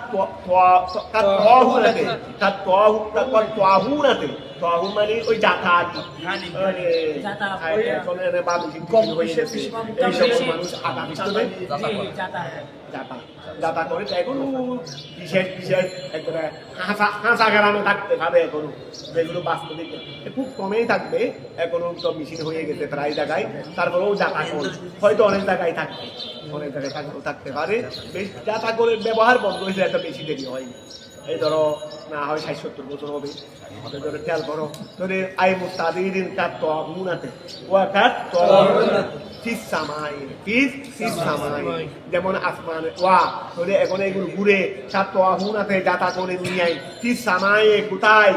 তাহুনাতে তাহু মানে ওই জাতা মানুষ আটা পিছনে যাতা করে এখন বিশেষ একটা হাঁসা গ্রামে থাকতে পারে এখনো যেগুলো বাস্তবিক খুব কমেই থাকবে এখনো তো মেশিন হয়ে গেছে প্রায় জায়গায় তারপরেও যাতা করে হয়তো অনেক জায়গায় থাকবে অনেক জায়গায় থাকতে পারে বেশ যাতা করে ব্যবহার বন্ধ হয়েছে এত বেশি দেরি হয় এই ধরো না হয় ৬০-৭০ বছর হবে ধরে খেয়াল করো ধরে আই মুস্তাদিরিন কাত তাহুনাতে ওয়া কাত যেমন আসমানে ওয়া ধরে এখন এগুলো ঘুরে কাত তাহুনাতে যাতা করে নিয়ে আই ফিস সামায়ে কোথায়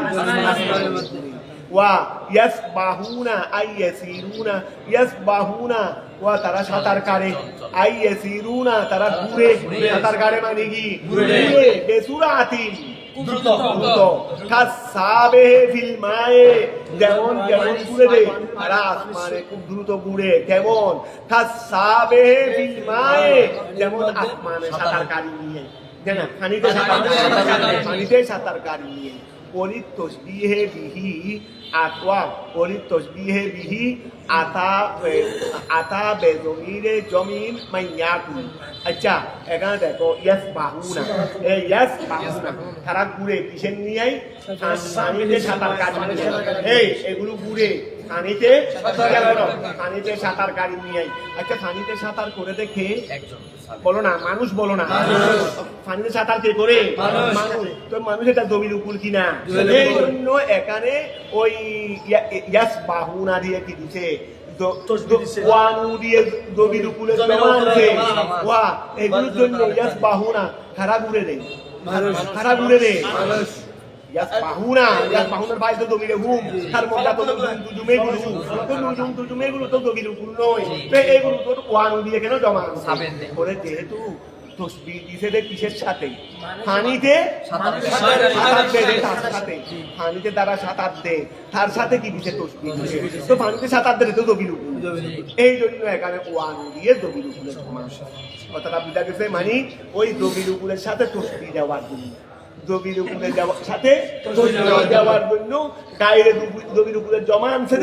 আসমানের মধ্যে ওয়া ইয়াসবাহুনা আই ইয়াসিরুনা ইয়াসবাহুনা ওয়া তারা সাঁতার কাটে আই ইয়াসিরুনা তারা ঘুরে সাঁতার কাটে মানে কি ঘুরে বেসুরাতিন দ্রুত কাসাবেহে ফিল মায়ে যেমন ঘুরে রে তারা আসমানে খুব দ্রুত ঘুরে কেমন কাসাবেহে ফিল মায়ে যেমন আসমানে সাঁতার কাটি নিয়ে জানা পানিতে সাঁতার কাটি নিয়ে পরিতসবিহে বিহি আতওয়া পরিতসবিহে বিহি আতা বেজমিরে জমিন মাইয়াকুল আচ্ছা এখানে দেখো ইয়াসবাহুনা এই ইয়াসবাহুনা তারা ঘুরে কিসের নিয়ে পানিতে সাঁতার কাটি এই এগুলো ঘুরে পানিতে সাঁতার কাটি নিয়ে আচ্ছা পানিতে সাঁতার করে দেখে বলো না মানুষ বলো না পানিতে সাঁতার কে করে মানুষ তো মানুষ এটা জমির উপর কিনা এই জন্য এখানে ওই ইয়াসবাহুনা দিয়ে কি দিছে জমির উপরে ওয়া এগুলোর জন্য ইয়াসবাহুনা খারা ঘুরে রে খারা ঘুরে রে ইয়াসবাহুনার বাইরে তো জমিরে হুম তার মধ্যে তো তুজুমেগুলো তো জমির উপর নয় তো এগুলো তো ওয়ানু দিয়ে কেন জমা করে যেহেতু তসবিহ দিছে যে কিসের সাথে পানিতে পানিতে তারা সাঁতার দেয় তার সাথে কি দিছে তসবিহ তো পানিতে সাঁতার দেয় তো জমির উপর এই জন্য এখানে ওয়ানু দিয়ে জমির উপরে জমা কথাটা বুঝা গেছে মানে ওই জমির উপরের সাথে তসবিহ দেওয়ার জন্য জমির উপরে সাথে দেওয়ার জন্য গায়ের জমির উপরে জমা আনছে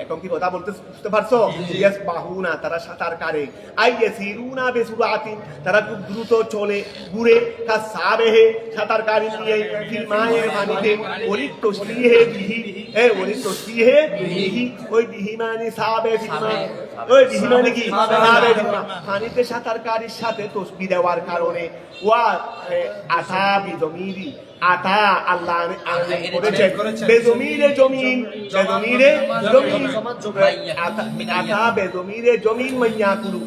এখন কি কথা বলতে বুঝতে পারছো ইয়াসবাহুনা তারা সাঁতার কাটে আই ইয়াসিরুনা বিসুরাতিন তারা খুব দ্রুত চলে ঘুরে কাসাবেহে সাঁতার কাটি নিয়ে ফিল মায়ে পানিতে ওরিতসবিহে বিহি ওরিতসবিহে বিহি ওই বিহি মানে সাবে ফিল মা ওই বিহি মানে কি সাবে ফিল মা পানিতে সাঁতার কাটির সাথে তসবিহ দেওয়ার কারণে ওয়া আতা বিজমিরি আতা আল্লাহ করেছেন বেজমিরে জমিন আতা বেজমিরে জমিন মাইয়াকুলু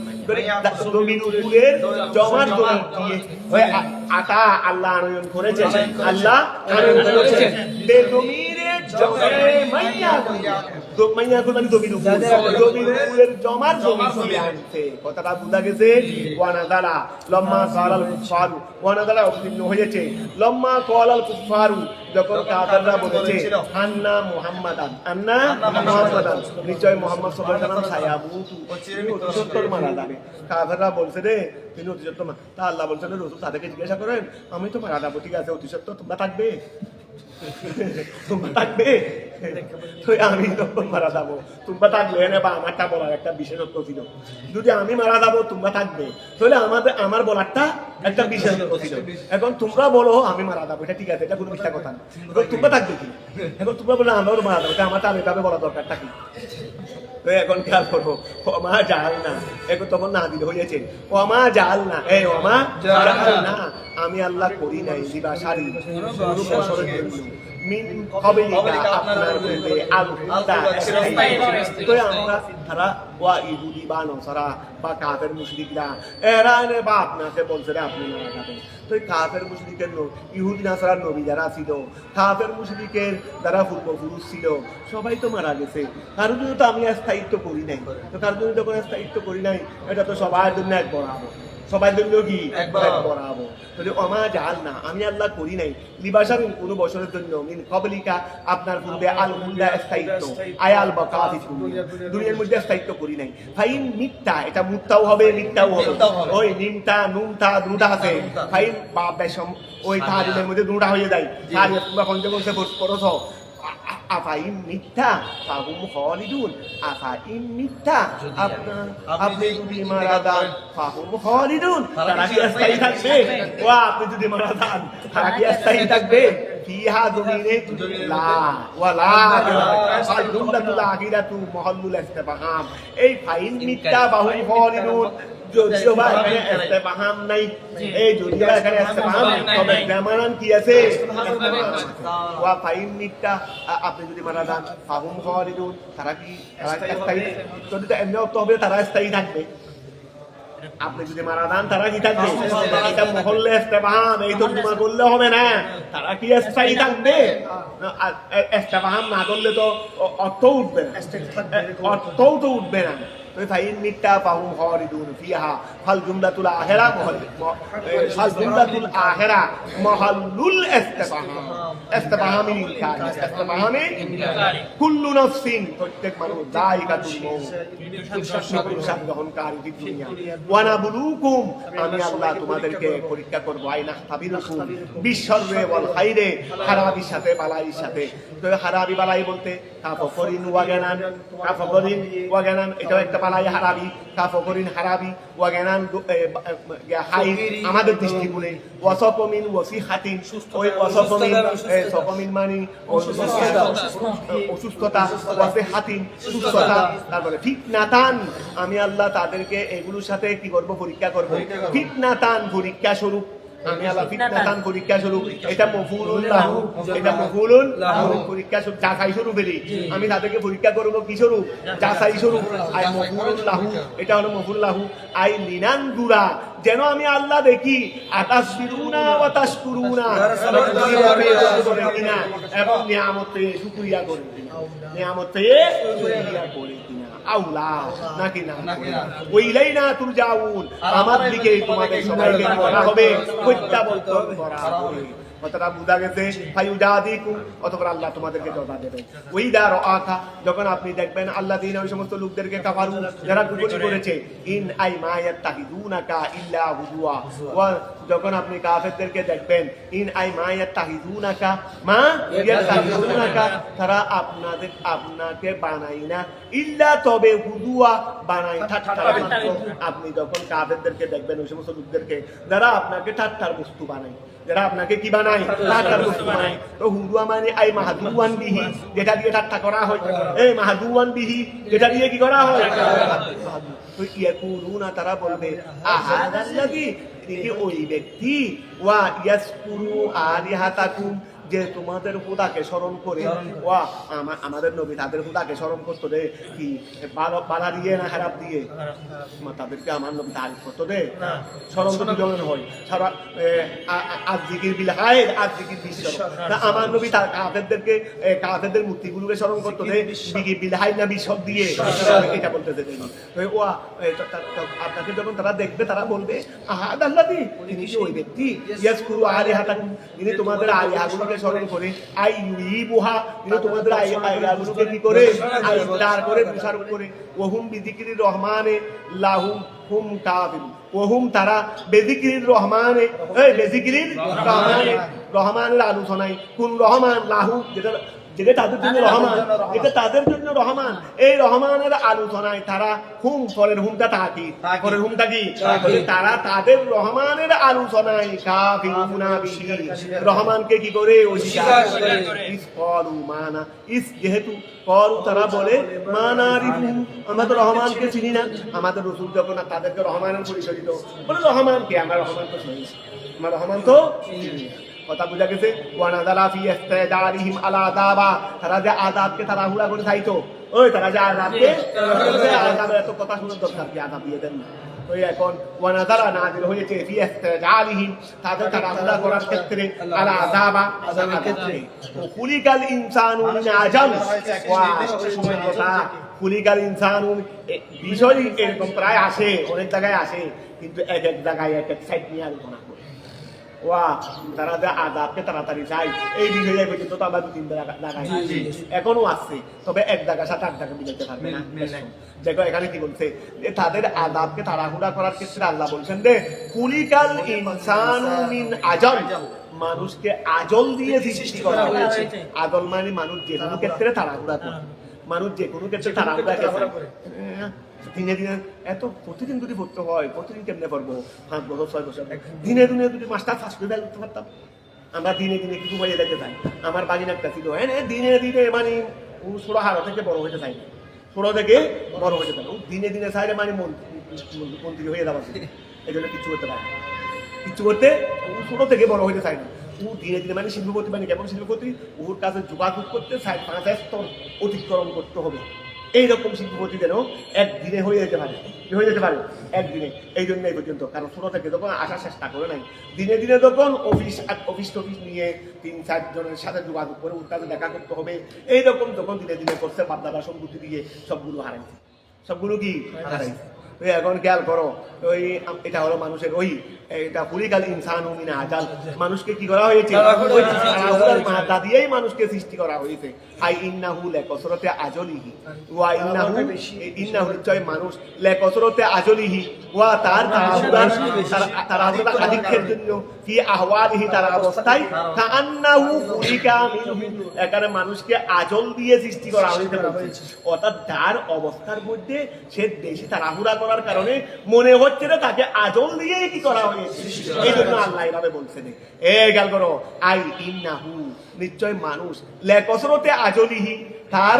জমিন উপরের জমার জমি দিয়ে ওই আটা আল্লাহ আনয়ন করেছেন, আল্লাহ আনয়ন করেছেন বে জমিনের মাইয়া মানে জমির উপরের জমার জমি দিয়ে আনছে। কথাটা বুঝা গেছে? ওয়ানাদালা লম্মা কালাল কুফারু, ওয়ানাদালা অবতীর্ণ হয়েছে লম্মা কালাল কুফারু, যখন কাফেররা বলেছে আন্না মুহাম্মাদান, আন্না মুহাম্মাদান, নিশ্চয় মুহাম্মদ সাল্লাল্লাহু আলাইহি ওয়াসাল্লাম সায়ামুতু, তিনি অতি সত্বর মারা যাবে। কাফেররা বলছে রে তিনি অতি সত্বর, তা আল্লাহ বলছেন রাসূল তাদেরকে জিজ্ঞাসা করেন আমি তো মারা যাবো, ঠিক আছে অতি সত্বর তোমরা থাকবে, তোমরা থাকবে, তো আমি তখন মারা যাবো তোমরা থাকবে না, বা আমারটা বলার একটা বিশেষত্ব ছিল, যদি আমি মারা যাবো তোমরা থাকবে তাহলে আমার বলারটা একটা বিশেষত্ব ছিল। এখন তোমরা বলো আমি মারা যাবো, এটা ঠিক আছে, এটা কোনো মিথ্যা কথা না, এখন তোমরা থাকবে কি, এখন তোমরা বলো আমারও মারা যাবো, আমারটা আমি এভাবে বলা দরকারটা কি? তো এখন খেয়াল করো ওমা জাল না, এখন তখন না দিল হয়েছে ওমা জাল না, এই ওমা জাল না, আমি আল্লাহ করি নাই দিবা সারি কোনো বছরের জন্য মিন কবলিকা আপনার পূর্বে আল হুদা, তো আমরা তারা ওয়া ইহুদি বা নসারা বা কাফের মুশরিকরা এরা এনে বা আপনাকে বলছে রে আপনি মারা যাবেন, তো কাফের মুশরিকের ইহুদি নাসারার নবী যারা ছিল, কাফের মুশরিকের যারা পূর্বপুরুষ ছিল সবাই তো মারা গেছে, কারোর জন্য তো আমি স্থায়িত্ব করি নাই, তো কারোর জন্য যখন স্থায়িত্ব করি নাই এটা তো সবার জন্য এক বরাবর, সবার জন্য কি এক বরাবর, তাহলে ওমা জাল না আমি আল্লাহ করি নাই লিবাসার কোনো বছরের জন্য মিন কবলিকা আপনার পূর্বে আল হুদা স্থায়িত্ব আয়াল বাকা দুনিয়ার মধ্যে স্থায়িত্ব করি নাই। ফাইন মিথ্যা, এটা মুত্তাও হবে মিথ্যাও হবে, ওই নিমতা নুমতা দুটা আছে, ফাইন বা বেশম ওই তাহারিমের মধ্যে দুটা হয়ে যায়, তাহারিম তোমরা পঞ্চমংশে পড়ছ আফাইন মিথ্যা ফাহুম খালিদুন, আফাইন মিথ্যা আপনি যদি মারা যান ফাহুম খালিদুন, তারা কি স্থায়ী থাকবে? ও আপনি যদি মারা যান তারা কি স্থায়ী থাকবে? ফিহা জমিনে লা ওয়ালা আল জুমলাতুল আখিরাতু মুহাল্লুল ইস্তিফহাম, এই ফাইন মিথ্যা ফাহুম খালিদুন যদিও বা এখানে ইস্তিফহাম নাই, এই যদিও এখানে ইস্তিফহাম তবে জামানান কি আছে? ওয়া ফাইন মিথ্যা আপনি যদি মারা যান ফাহুম খালিদুন, তারা স্থায়ী, যদি এমনি অর্থ হবে তারা স্থায়ী থাকবে, আপনি যদি মারা যান তারা কি থাকবে? এটা মহল্লে ইস্তিফহাম, এই তর্জমা করলে হবে না, তারা কি স্থায়ী থাকবে? ইস্তিফহাম না করলে তো অর্থ উঠবে না, অর্থও তো উঠবে না। ফাইন মিথ্যা ফাহুম খালিদুন ফিহা ফাল জুমলাতুল আখিরা ফাল জুমলাতুল আখিরা মাহাল্লুল ইস্তিফহাম, ইস্তিফহামের ইনকার, ইস্তিফহামের কুল্লু নাফসিন প্রত্যেক মানুষ যায়িকাতুল মউত, নিঃশ্বাস গ্রহণকারী দুনিয়া, ওয়া নাবলুকুম আমি আল্লাহ তোমাদেরকে পরীক্ষা করব, আইনা তাবিরুকুম বিশররে ওয়াল খাইরে, খারাপির সাথে বালাইর সাথে, তো খারাপি বালাই বলতে কাফরিন ওয়াগানান, কাফরিন ওয়াগানান এটাও একটা বালাই হারাবি, কাফরিন হারাবি ওয়াগানান হাই আমাদের দৃষ্টিকোণে, ওয়াসাফমিন ওয়াসিহাতিন, ওই ওয়াসাফমিন সাফমিন মানে অসুস্থতা, ওয়াসিহাতিন সুস্থতা, তারপরে ফিতনাতান আমি আল্লাহ তাদেরকে এগুলোর সাথে কি করব? পরীক্ষা করব, ফিতনাতান পরীক্ষা স্বরূপ, আমি আল্লাহ ফিতনাতান পরীক্ষা স্বরূপ, এটা মফউলুন লাহু, এটা মফউলুন লাহু পরীক্ষা স্বরূপ, যাচাই স্বরূপ, আমি তাদেরকে পরীক্ষা করব কি স্বরূপ? যাচাই স্বরূপ, আই মফউলুন লাহু, এটা হলো মফউল লাহু, আই লিনানদুরা যেন আমি আল্লাহ দেখি, আতাসবিরুনা ওয়া তাশকুরুনা কিনা, এবং নিয়ামত পেয়ে শুকরিয়া করে কিনা, নিয়ামত পেয়ে শুকরিয়া করে কিনা, আউলা নাকি না, ওই ইলাইনা তুরজাউন আমার দিকে তোমাদের সবাইকে করা হবে, প্রত্যাবর্তন করা হবে। কথাটা বুঝা গেছে? ফায়ুজাদিকুম, অতঃপর আল্লাহ তোমাদেরকে জবাব দেবেন। ওইদা রাআকা যখন আপনি দেখবেন আল্লাহ দিন ওই সমস্ত লোকদেরকে কাফারু যারা কুফরি করেছে, ইন আই মা ইয়াত্তাহিদুনাকা ইল্লা হুজুয়া, ওয়া যখন আপনি কাফেরদেরকে দেখবেন ইন আই মা ইয়াত্তাহিদুনাকা মা ইয়াত্তাহিদুনাকা, তারা আপনাকে বানাই না, ইল্লা তবে হুজুয়া বানাই ঠাট্টার বস্তু। আপনি যখন কাফেরদেরকে দেখবেন ওই সমস্ত লোকদেরকে যারা আপনাকে ঠাট্টার বস্তু বানায়, যারা আপনাকে কি বানায়? ঠাট্টার বস্তু বানায়। তো হুদুয়া মানে আই মাহদুয়ান বিহি, যেটা দিয়ে ঠাট্টা করা হয়, এই মাহদুয়ান বিহি যেটা দিয়ে কি করা হয়? তো ইয়াকুলুনা তারা বলবে আহাদাল্লাযী, কি ওই ব্যক্তি, ওয়া ইয়াসকুরু আলিহাতাকুম যে তোমাদের খোদাকে স্মরণ করে ওয়া আমাদের নবী তাদের খোদাকে স্মরণ করতো রে কি বালা দিয়ে না খারাপ দিয়ে তাদেরকে আমার নবী তারিফ করতো রে স্মরণ তো দুজনের হয় সারা আজিকির বিল হায়ের আজিকির বিশ্ব আমার নবী তার কাফেরদের মূর্তিগুলোকে স্মরণ করতো রে বিল হাই না বিশদ দিয়ে এটা বলতেছে ওয়া আপনাকে যখন তারা দেখবে তারা বলবে আহাদ আল্লাহি তিনি কি ওই ব্যক্তি ইয়াজকুরু আলিহাতাকুম তিনি তোমাদের আলিহাগুলোকে স্মরণ করে আইয়ুবুহা তিনি তোমাদের আলিহাগুলোকে কি করে আইদার করে প্রসার করে ওহুম বিযিকিরির রহমানে লাহুম হুম কাফির ওহুম তারা বেযিকিরির রহমানে বেযিকিরির রহমানে রহমানের আলোচনায় কোন রহমান লাহু যেটা তাদের জন্য রহমান এটা তাদের জন্য রহমান এই রহমানের আলোচনায় তারা হুম পরের হুমটা তাকি পরের হুমটা কি তারা তাদের রহমানের আলোচনায় কাফিরুনা বিহি রহমানকে কি করে অস্বীকার করে ইসকালু মানা যেহেতু করু তারা বলে মানারিফু আমাদের রহমানকে চিনি না আমাদের রাসূল যখন তাদেরকে রহমানের পরিচয় দিত বলে রহমানকে আমরা রহমান তো চিনি আমরা রহমান তো চিনি কথা বুঝা গেছে ওয়ানাদালা ফি ইস্তিদারিহিম আলা আযাবা তারা যে আযাবকে তাড়াহুড়া করে চাইতো ওই তারা যে আযাবের এত কথা শুনে দরকার কি আযাব দিয়ে দেন না ওই এখন ওয়ানাদালা নাযিল হয়েছে ফি ইস্তিদারিহিম তাদের তাড়াহুড়া করার ক্ষেত্রে আলা আযাবা আযাবের ক্ষেত্রে খুলিকাল ইনসানু মিন আজাল ওয়া সময় কথা খুলিকাল ইনসানু বিষয় এরকম প্রায় আসে অনেক জায়গায় আসে কিন্তু এক এক জায়গায় এক এক সাইড নিয়ে আলোচনা করে ওয়া তারা যে আযাবকে তাড়াতাড়ি চাই এই বিষয়ে পর্যন্ত তো আমরা 2-3 জায়গায় এখনো আসছে তবে এক জায়গার সাথে আরেক জায়গা মিলাতে পারবে না দেখো এখানে কি বলছে যে তাদের আযাবকে তাড়াহুড়া করার ক্ষেত্রে আল্লাহ বলছেন যে কুলিকাল ইনসানু মিন আজাল মানুষকে আজল দিয়ে সৃষ্টি করা হয়েছে আজল মানে মানুষ যে কোনো ক্ষেত্রে তাড়াহুড়া করে মানুষ যে কোনো ক্ষেত্রে তাড়াহুড়া করে দিনে দিনে এত প্রতিদিন যদি পড়তে হয় প্রতিদিন কেমনে পড়বো 5 বছর 6 বছর দিনে দিনে যদি মাস্টার ফার্স্ট করে করতে পারতাম আমরা দিনে দিনে কিছু হয়ে যেতে চাই আমার বাগিন একটা ছিল দিনে দিনে মানে ছোড়ো হাড় থেকে বড় হতে চাই ছোড়ো থেকে বড় হতে চাই দিনে দিনে চাইলে মানে মন্ত্রী হয়ে যাওয়া এই জন্য কিছু করতে পারে কিছু করতে ছোট থেকে বড় হতে চাই না ও ধীরে ধীরে মানে শিল্পপতি মানে কেমন শিল্পপতি ওর কাছে যোগাযোগ করতে 5 স্তর অতিক্রম করতে হবে এইরকম শিল্পপতি যেন একদিনে হয়ে যেতে পারে একদিনে এই জন্য এই পর্যন্ত কারণ ছোট থেকে যখন আসার চেষ্টা করে নাই দিনে দিনে যখন অফিস নিয়ে 3-4 জনের সাথে যোগাযোগ করে ওর কাছে দেখা করতে হবে এইরকম যখন দিনে দিনে করছে বাপদাদা সম্পত্তি দিয়ে সবগুলো হারাইছে সবগুলো কি হারাইছে এখন খেয়াল করো ওই এটা হলো মানুষের ওই এটা কুলিকাল ইনসানু মিন আজাল মানুষকে কি করা হয়েছে ওই তাড়াহুড়ার মাত্রা দিয়েই মানুষকে সৃষ্টি করা হয়েছে আই ইন্নাহু লাকসরতে আজলিহি ওয়া ইন্নাহু নিশ্চয় মানুষ লাকসরতে আজলিহি ওয়া তার তাড়াহুড়া আধিক্যের জন্য কি আহওয়ালিহি তার অবস্থায় কান্নাহু কুলিকা মিনহু এখানে মানুষকে আজল দিয়ে সৃষ্টি করা হয়েছে অর্থাৎ তার অবস্থার মধ্যে সে বেশি তাড়াহুড়া করার কারণে মনে হচ্ছে না তাকে আজল দিয়েই কি করা হয়েছে এই জন্য আল্লাহ এভাবে বলছেন খেয়াল করো আই ইন্নাহু নিশ্চয় মানুষ লাকসরতে আজলিহি তার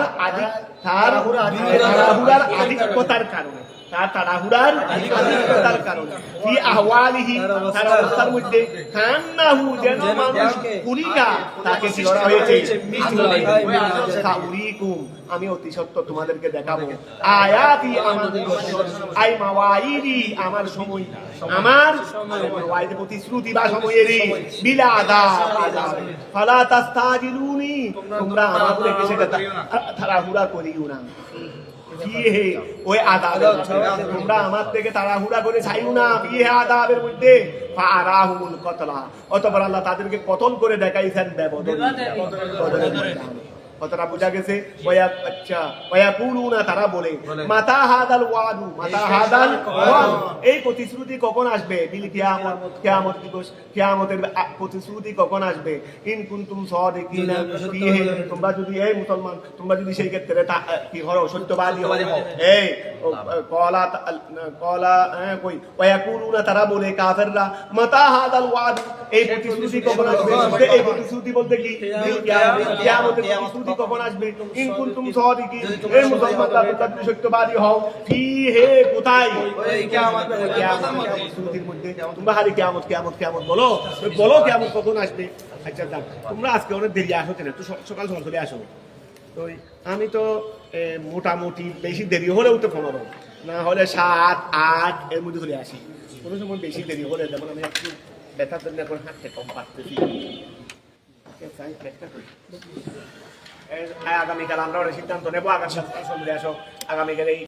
তাড়াহুড়ার আধিক্যতার কারণে তার তাড়াহুড়ার আধিক্যতার কারণে ফি আহওয়ালিহি তার অবস্থার মধ্যে কান্নাহু যেন মানুষ কুলিকা তাকে কি করা হয়েছে সাউরিকুম আমি অতি সত্য তোমাদেরকে দেখাবো আয়াতি আমার আই মাওয়াইদি আমার সময় ওয়াইদে প্রতিশ্রুতি বা সময়েরই বিলা আযাব ফালা তাস্তাজিলুনি তোমরা আমার থেকে সেটা তাড়াহুড়া করিও না ওই আযাবের তোমরা আমার থেকে তাড়াহুড়া করে চাইও না বিহে আযাবের মধ্যে ফারাহুল কতলা অতঃপর আল্লাহ তাদেরকে কতল করে দেখাইছেন বদরের কথাটা বোঝা গেছে আচ্ছা ওয়াকুলুনা তারা বলে মাতা হাদাল ওয়াদু এই প্রতিশ্রুতি কখন আসবে বিল কিয়ামত দিবস কিয়ামতের প্রতিশ্রুতি কখন আসবে ইন কুনতুম সাদিকিনা ফিহি তোমরা যদি এই মুসলমান তোমরা যদি সেই ক্ষেত্রে কি হও সত্যবাদী হও এই কলা কই ওয়াকুলুনা তারা বলে কাফেররা মাতা হাদাল ওয়াদু এই প্রতিশ্রুতি কখন আসবে? এই প্রতিশ্রুতি বলতে কি? কিয়ামতের প্রতিশ্রুতি কখন আসবে? ইন কুনতুম সাদিকিন, এই মুসলমানরা তোমরা সত্যবাদী হও। ফি হে কোথায়? ওই কিয়ামত প্রতিশ্রুতির মধ্যে। তোমরা খালি কিয়ামত কিয়ামত কিয়ামত বলো, বলো কিয়ামত কখন আসবে? আচ্ছা যাক, তোমরা আজকে অনেক দেরি আসো কেন? তো সকাল সকাল চলে আসো। তো আমি তো মোটামুটি বেশি দেরি হলে উঠতে 15, না হলে 7, 8 এর মধ্যে চলে আসি। কোনো সময় বেশি দেরি হলে, যেমন আমি একটু ব্যথার জন্য এখন হাঁটতে কম পারতেছি। আগামীকাল আমরা সিদ্ধান্ত নেবো, আগামী সপ্তাহে চলে আসো। আগামীকাল এই